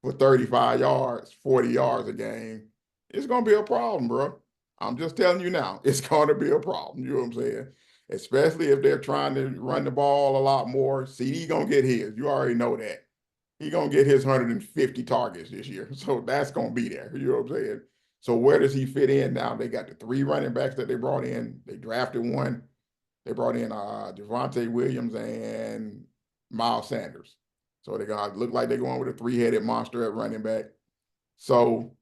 for 35 yards, 40 yards a game, it's going to be a problem, bro. I'm just telling you now, it's going to be a problem. You know what I'm saying? Especially if they're trying to run the ball a lot more. CD going to get his. You already know that. He going to get his 150 targets this year. So that's going to be there. You know what I'm saying? So where does he fit in now? They got the 3 running backs that they brought in. They drafted one. They brought in Javonte Williams and Miles Sanders. So they got look like they're going with a 3-headed monster at running back. So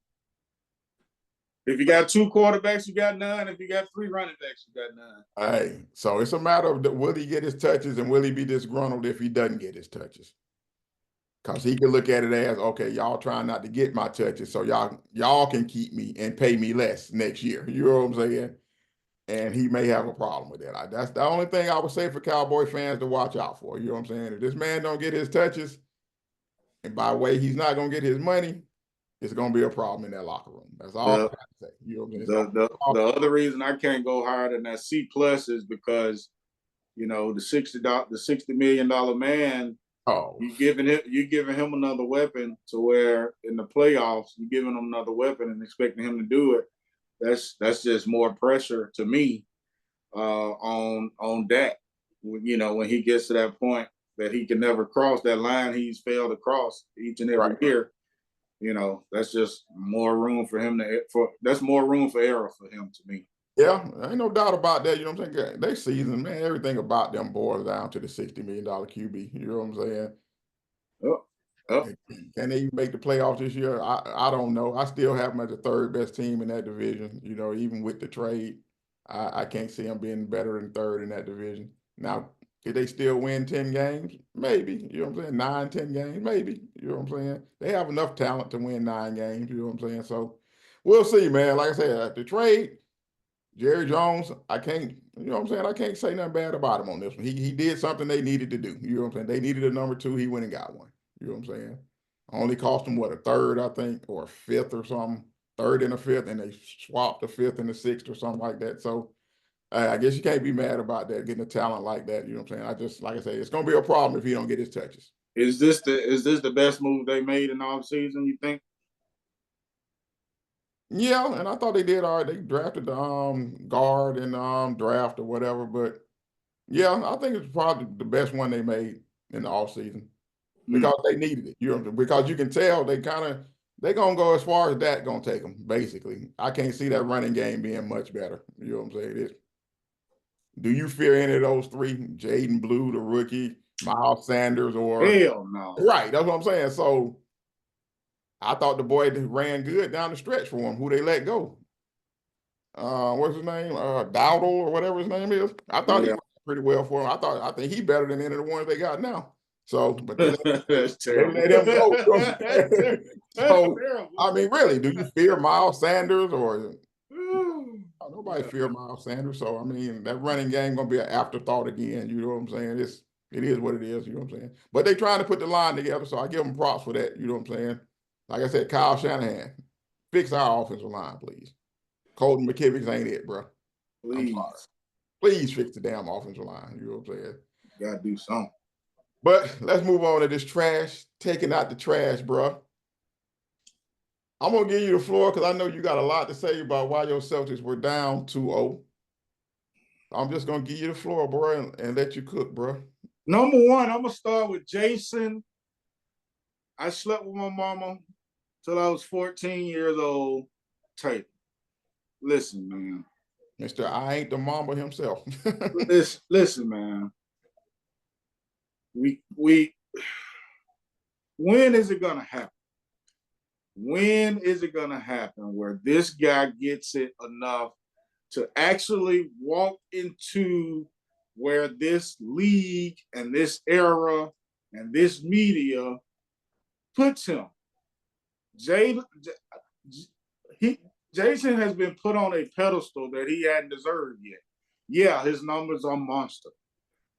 if you got 2 quarterbacks, you got none. If you got 3 running backs, you got none. hey, so it's a matter of will he get his touches and will he be disgruntled if he doesn't get his touches? Because he could look at it as, okay, y'all trying not to get my touches, so y'all can keep me and pay me less next year. You know what I'm saying? And he may have a problem with that. That's the only thing I would say for Cowboy fans to watch out for. You know what I'm saying? If this man don't get his touches, and by the way, he's not going to get his money, it's going to be a problem in that locker room. That's all I The got to say. You know what I'm saying? the other reason I can't go higher than that C plus is because the $60 million man, Oh, you giving him another weapon to where in the playoffs you giving him another weapon and expecting him to do it. That's just more pressure to me on Dak. When he gets to that point that he can never cross that line he's failed to cross each and every right. year. That's just more room for him that's more room for error for him to me. Yeah, ain't no doubt about that. You know what I'm saying? They season, man, everything about them boils down to the $60 million QB. You know what I'm saying? Oh, oh. Can they even make the playoffs this year? I don't know. I still have them as the 3rd best team in that division. You know, even with the trade, I can't see them being better than 3rd in that division. Now, could they still win 10 games? Maybe. You know what I'm saying? 9, 10 games? Maybe. You know what I'm saying? They have enough talent to win 9 games. You know what I'm saying? So we'll see, man. Like I said, the trade, Jerry Jones, I can't, you know what I'm saying? I can't say nothing bad about him on this one. He did something they needed to do. You know what I'm saying? They needed a number 2. He went and got one. You know what I'm saying? Only cost them what, a 3rd, I think, or a 5th or something. 3rd and a 5th, and they swapped the 5th and the 6th or something like that. So I guess you can't be mad about that, getting a talent like that. You know what I'm saying? I just, like I say, it's gonna be a problem if he don't get his touches. Is this the best move they made in the offseason, you think? Yeah, and I thought they did all right. They drafted the guard in the draft or whatever, but yeah, I think it's probably the best one they made in the offseason because they needed it. You know, because you can tell they're gonna go as far as that gonna take them. Basically, I can't see that running game being much better. You know what I'm saying? Do you fear any of those 3? Jaden Blue, the rookie, Miles Sanders, or Hell no. right? That's what I'm saying. So I thought the boy ran good down the stretch for him. Who they let go? What's his name? Dowdle or whatever his name is. I thought he Yeah. ran pretty well for him. I think he better than any of the ones they got now. So, but they That's they terrible. let him go. You know what I'm saying? That's So, terrible. I mean, really, do you fear Miles Sanders or nobody Yeah. fear Miles Sanders? So, I mean, that running game gonna be an afterthought again. You know what I'm saying? It is what it is. You know what I'm saying? But they trying to put the line together, so I give them props for that. You know what I'm saying? Like I said, Kyle Shanahan, fix our offensive line, please. Colton McKivitz ain't it, bro. I'm sorry. Please, Please fix the damn offensive line. You know what I'm saying? gotta do something. But let's move on to this trash. Taking out the trash, bro. I'm gonna give you the floor because I know you got a lot to say about why your Celtics were down 2-0. I'm just gonna give you the floor, bro, and let you cook, bro. Number one, I'm gonna start with Jason. I slept with my mama till I was 14 years old. Tatum. Listen, man. Mr. I ain't the mamba himself. Listen, man. We when is it gonna happen? When is it gonna happen where this guy gets it enough to actually walk into where this league and this era and this media puts him? Jason has been put on a pedestal that he hadn't deserved yet. Yeah, his numbers are monster.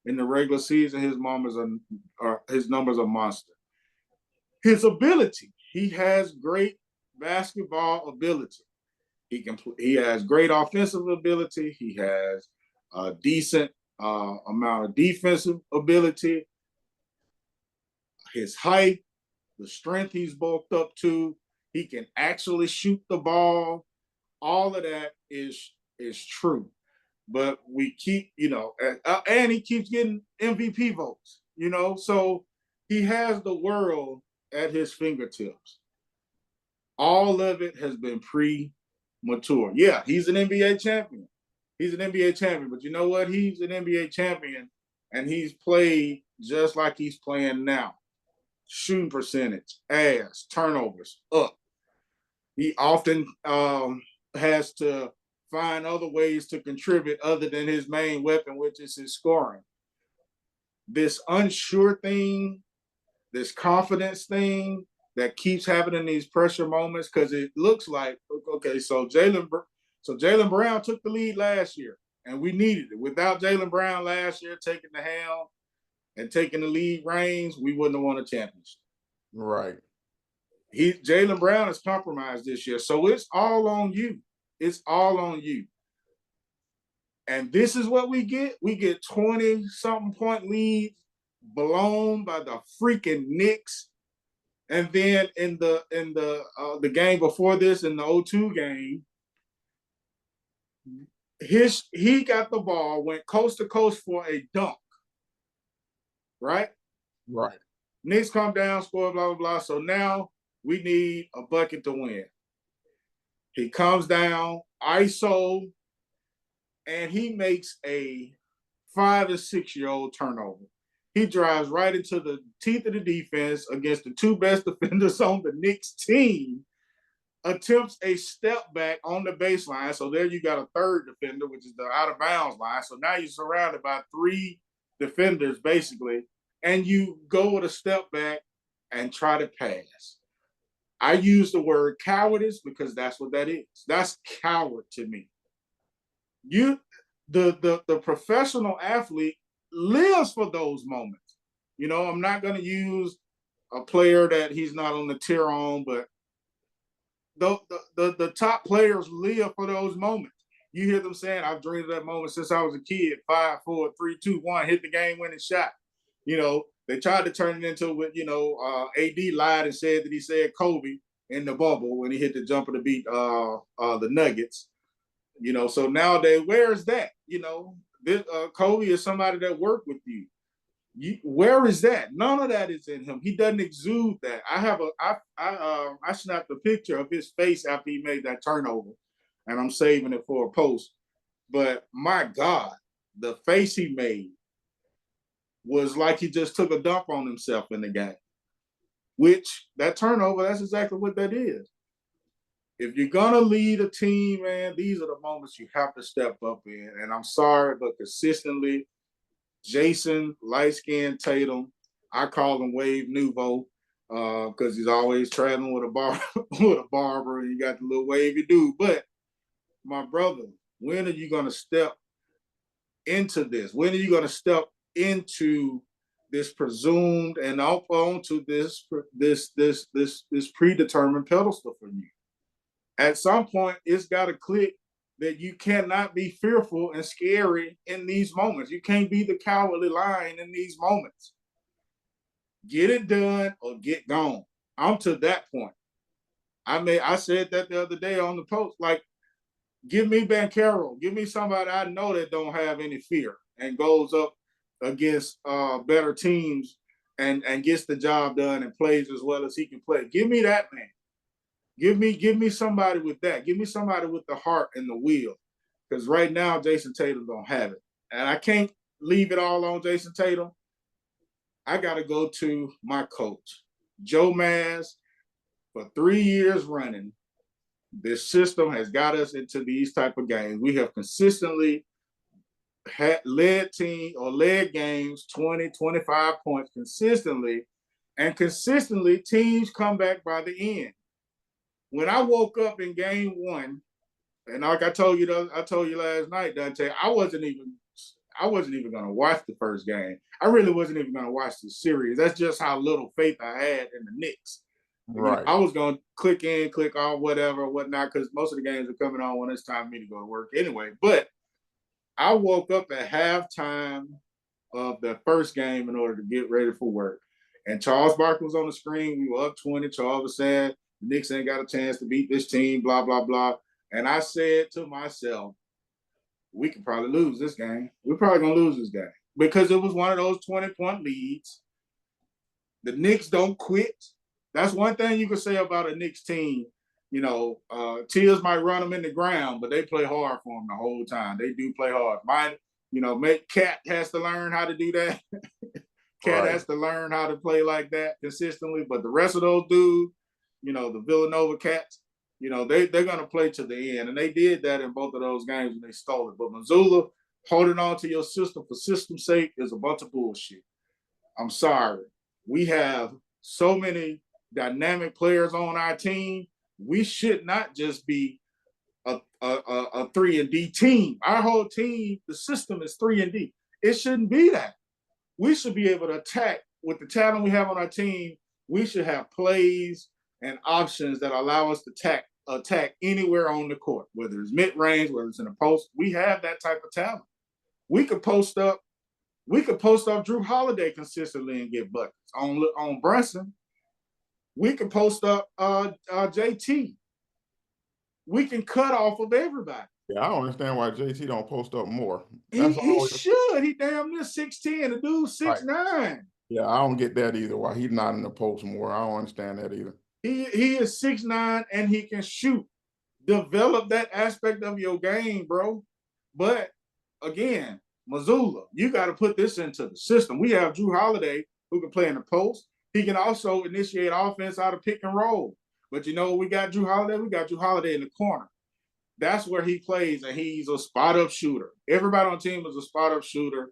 In the regular season, his numbers are monster. His ability, he has great basketball ability. He has great offensive ability. He has a decent amount of defensive ability. His height, the strength he's bulked up to, he can actually shoot the ball. All of that is true. But we keep, and he keeps getting MVP votes, so he has the world at his fingertips. All of it has been premature. Yeah, he's an NBA champion. He's an NBA champion, but you know what? He's an NBA champion, and he's played just like he's playing now. Shooting percentage, ass, turnovers, up. He often has to find other ways to contribute other than his main weapon, which is his scoring. This unsure thing, this confidence thing that keeps happening in these pressure moments, because it looks like, okay, so Jaylen Brown took the lead last year, and we needed it. Without Jaylen Brown last year taking the helm and taking the lead reins, we wouldn't have won a championship. Right. Jaylen Brown is compromised this year, so it's all on you. It's all on you. And this is what we get. We get 20-something point leads blown by the freaking Knicks. And then in the game before this, in the 0-2 game, he got the ball, went coast to coast for a dunk. Right? Right. Knicks come down, score, blah, blah, blah. So now we need a bucket to win. He comes down, ISO, and he makes a 5 and 6-year-old turnover. He drives right into the teeth of the defense against the two best defenders on the Knicks team, attempts a step back on the baseline. So there you got a third defender, which is the out of bounds line. So now you're surrounded by 3 defenders, basically, and you go with a step back and try to pass. I use the word cowardice because that's what that is. That's coward to me. The professional athlete lives for those moments. I'm not going to use a player that he's not on the tier on, but the top players live for those moments. You hear them saying, I've dreamed of that moment since I was a kid. 5, 4, 3, 2, 1, hit the game-winning shot. They tried to turn it into what, AD lied and said that he said Kobe in the bubble when he hit the jumper to beat the Nuggets. So nowadays, where is that? Kobe is somebody that worked with you. Where is that? None of that is in him. He doesn't exude that. I snapped a picture of his face after he made that turnover, and I'm saving it for a post. But my God, the face he made was like he just took a dump on himself in the game. Which that turnover, that's exactly what that is. If you're gonna lead a team, man, these are the moments you have to step up in. And I'm sorry, but consistently, Jason, light-skinned Tatum, I call him Wave Nouveau because he's always traveling with a barber, and you got the little wavy dude. But my brother, when are you going to step into this? When are you going to step into this presumed and up onto this predetermined pedestal for you? At some point, it's got to click that you cannot be fearful and scary in these moments. You can't be the cowardly lion in these moments. Get it done or get gone. I'm to that point. I said that the other day on the post. Like, give me Bankero. Give me somebody I know that don't have any fear and goes up against better teams and gets the job done and plays as well as he can play. Give me that man. Give me somebody with that. Give me somebody with the heart and the will. Because right now, Jason Tatum don't have it. And I can't leave it all on Jason Tatum. I got to go to my coach, Joe Maz. For 3 years running, this system has got us into these type of games. We have consistently led games 20, 25 points consistently. And consistently, teams come back by the end. When I woke up in game one, and like I told you last night, Dante, I wasn't even going to watch the first game. I really wasn't even going to watch the series. That's just how little faith I had in the Knicks. Right. You know, I was going to click in, click off, whatever, whatnot, because most of the games are coming on when it's time for me to go to work anyway. But I woke up at halftime of the first game in order to get ready for work. And Charles Barkley was on the screen. We were up 20. Charles was saying, Knicks ain't got a chance to beat this team, blah, blah, blah. And I said to myself, we could probably lose this game. We're probably going to lose this game because it was one of those 20-point leads. The Knicks don't quit. That's one thing you can say about a Knicks team. You know, Tears might run them in the ground, but they play hard for them the whole time. They do play hard. Cat has to learn how to do that. Cat has to learn how to play like that consistently. But the rest of those dudes, you know, the Villanova Cats, you know, they're going to play to the end. And they did that in both of those games when they stole it. But Missoula, holding on to your system for system's sake is a bunch of bullshit. I'm sorry. We have so many dynamic players on our team. We should not just be a 3-and-D team. Our whole team, the system is 3-and-D. It shouldn't be that. We should be able to attack with the talent we have on our team. We should have plays and options that allow us to attack anywhere on the court, whether it's mid-range, whether it's in a post. We have that type of talent. We could post up Drew Holiday consistently and get buckets. On Brunson, we can post up JT. We can cut off of everybody. Yeah, I don't understand why JT don't post up more. He should. He damn near 6'10". The dude's 6'9". Right. Yeah, I don't get that either. Why he's not in the post more. I don't understand that either. He is 6'9" and he can shoot. Develop that aspect of your game, bro. But again, Missoula, you got to put this into the system. We have Drew Holiday who can play in the post. He can also initiate offense out of pick and roll. But you know, we got Drew Holiday. We got Drew Holiday in the corner. That's where he plays, and he's a spot-up shooter. Everybody on the team is a spot-up shooter.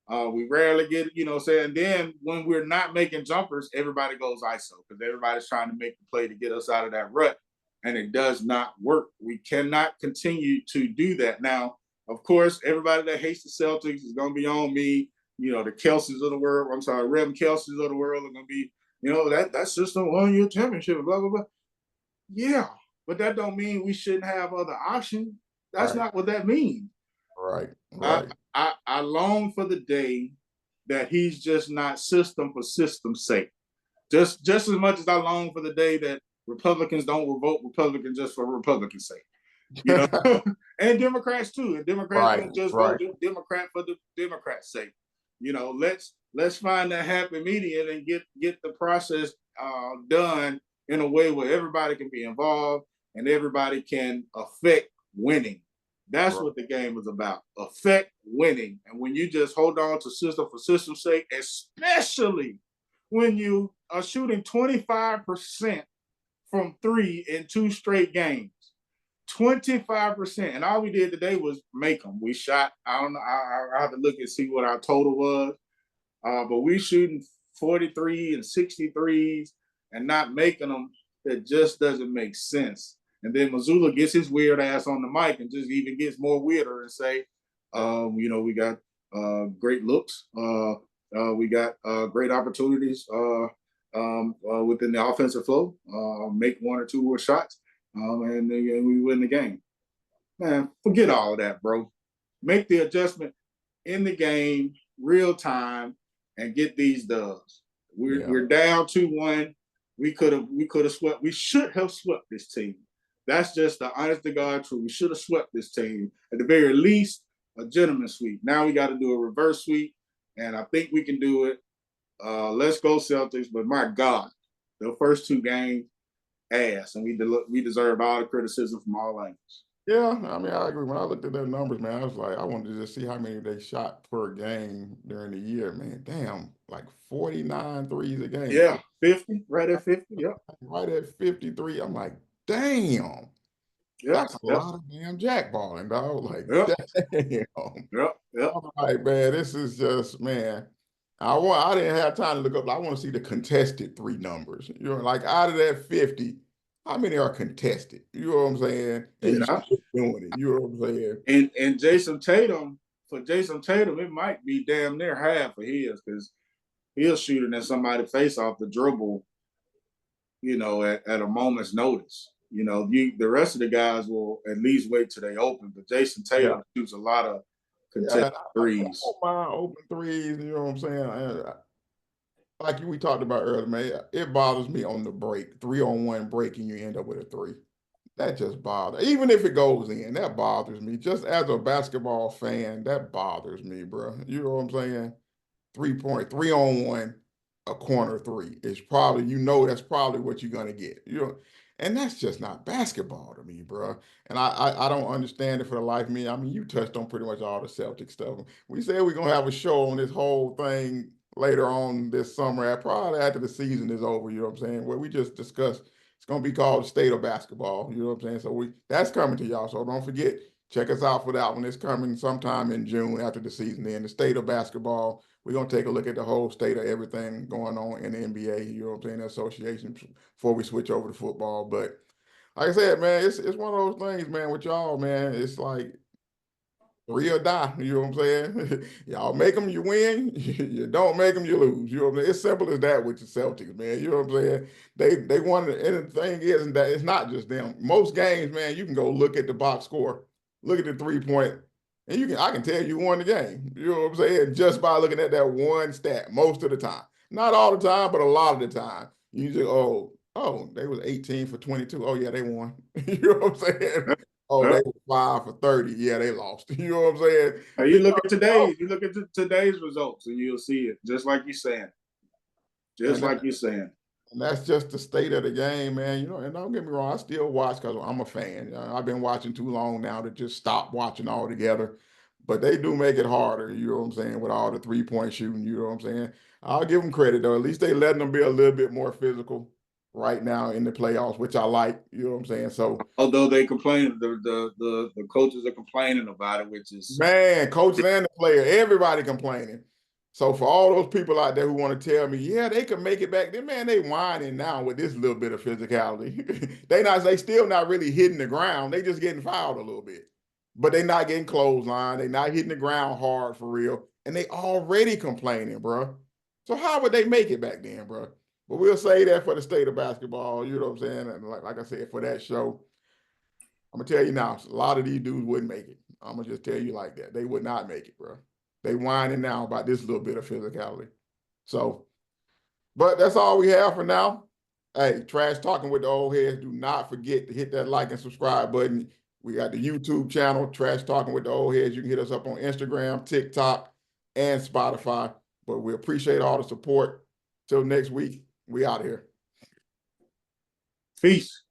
We rarely get, and then when we're not making jumpers, everybody goes ISO because everybody's trying to make the play to get us out of that rut, and it does not work. We cannot continue to do that. Now, of course, everybody that hates the Celtics is going to be on me. You know, the Kelseys of the world, Rem Kelseys of the world are going to be, that system won your championship, blah, blah, blah. Yeah, but that don't mean we shouldn't have other options. That's not what that means. Right. I long for the day that he's just not system for system's sake. Just as much as I long for the day that Republicans don't vote Republican just for Republican's sake. And Democrats too. And Democrats don't just vote Democrat for the Democrats' sake. Let's find that happy medium and get the process done in a way where everybody can be involved and everybody can affect winning. That's what the game is about. Affect winning. And when you just hold on to system for system's sake, especially when you are shooting 25% from 3 in 2 straight games. 25%. And all we did today was make them. We shot, I don't know, I have to look and see what our total was. But we shooting 43 and 63s and not making them, it just doesn't make sense. And then Missoula gets his weird ass on the mic and just even gets more weirder and say, we got great looks. We got great opportunities within the offensive flow, make one or two more shots, and we win the game. Man, forget all of that, bro. Make the adjustment in the game, real time, and get these dubs. We're down 2-1. We could have swept. We should have swept this team. That's just the honest to God truth. We should have swept this team. At the very least, a gentleman's sweep. Now we got to do a reverse sweep, and I think we can do it. Let's go Celtics. But my God, the first two games, ass, and we deserved all the criticism from all angles. Yeah, I mean, I agree. When I looked at their numbers, man, I was like, I wanted to just see how many they shot per game during the year, man. Damn, like 49 threes a game. Yeah, 50, right at 50. Yep. Right at 53. I'm like, damn. Yep, that's a lot of damn jackballing, dog. Like, damn. Yep. I'm like, man, this is just, man. I didn't have time to look up. I want to see the contested three numbers. You know, like out of that 50, how many are contested? You know what I'm saying? And you still doing it. You know what I'm saying? And Jason Tatum, it might be damn near half of his because he'll shooting at somebody face off the dribble, at a moment's notice. The rest of the guys will at least wait till they open, but Jason Tatum shoots a lot of contested threes. I don't mind open threes, you know what I'm saying? Like we talked about earlier, man, it bothers me on the break, 3-on-1 break, and you end up with a three. That just bothers. Even if it goes in, that bothers me. Just as a basketball fan, that bothers me, bro. You know what I'm saying? 3-point, 3-on-1, a corner three is probably, that's probably what you're gonna get. And that's just not basketball to me, bro. And I don't understand it for the life of me. I mean, you touched on pretty much all the Celtic stuff. We said we're gonna have a show on this whole thing later on this summer, probably after the season is over, you know what I'm saying? Where we just discussed, it's gonna be called the State of Basketball, you know what I'm saying? So that's coming to y'all. So don't forget, check us out for that one. It's coming sometime in June after the season ends. The State of Basketball. We're going to take a look at the whole state of everything going on in the NBA, you know what I'm saying, the association, before we switch over to football. But like I said, man, it's one of those things, man, with y'all, man. It's like three or die, you know what I'm saying? Y'all make them, you win. You don't make them, you lose. You know what I'm saying? It's simple as that with the Celtics, man. You know what I'm saying? They won, and the thing is that it's not just them. Most games, man, you can go look at the box score, look at the 3-point, and I can tell you won the game. You know what I'm saying? Just by looking at that one stat most of the time. Not all the time, but a lot of the time. You just, they was 18 for 22. Oh, yeah, they won. You know what I'm saying? Oh, they were 5 for 30. Yeah, they lost. You know what I'm saying? You look at today's results and you'll see it, just like you're saying. And that's just the state of the game, man. And don't get me wrong, I still watch because I'm a fan. I've been watching too long now to just stop watching altogether. But they do make it harder, you know what I'm saying, with all the 3-point shooting, you know what I'm saying? I'll give them credit, though. At least they letting them be a little bit more physical right now in the playoffs, which I like, you know what I'm saying? So although they complain, the coaches are complaining about it, which is, man, coaches and the player, everybody complaining. So for all those people out there who want to tell me, yeah, they can make it back, then man, they whining now with this little bit of physicality. they still not really hitting the ground. They just getting fouled a little bit. But they not getting clothesline. They not hitting the ground hard for real. And they already complaining, bro. So how would they make it back then, bro? But we'll say that for the state of basketball, you know what I'm saying? And like I said, for that show, I'm going to tell you now, a lot of these dudes wouldn't make it. I'm going to just tell you like that. They would not make it, bro. They whining now about this little bit of physicality. So, but that's all we have for now. Hey, Trash Talking with the Old Heads. Do not forget to hit that like and subscribe button. We got the YouTube channel, Trash Talking with the Old Heads. You can hit us up on Instagram, TikTok, and Spotify. But we appreciate all the support. Till next week, we out of here. Peace.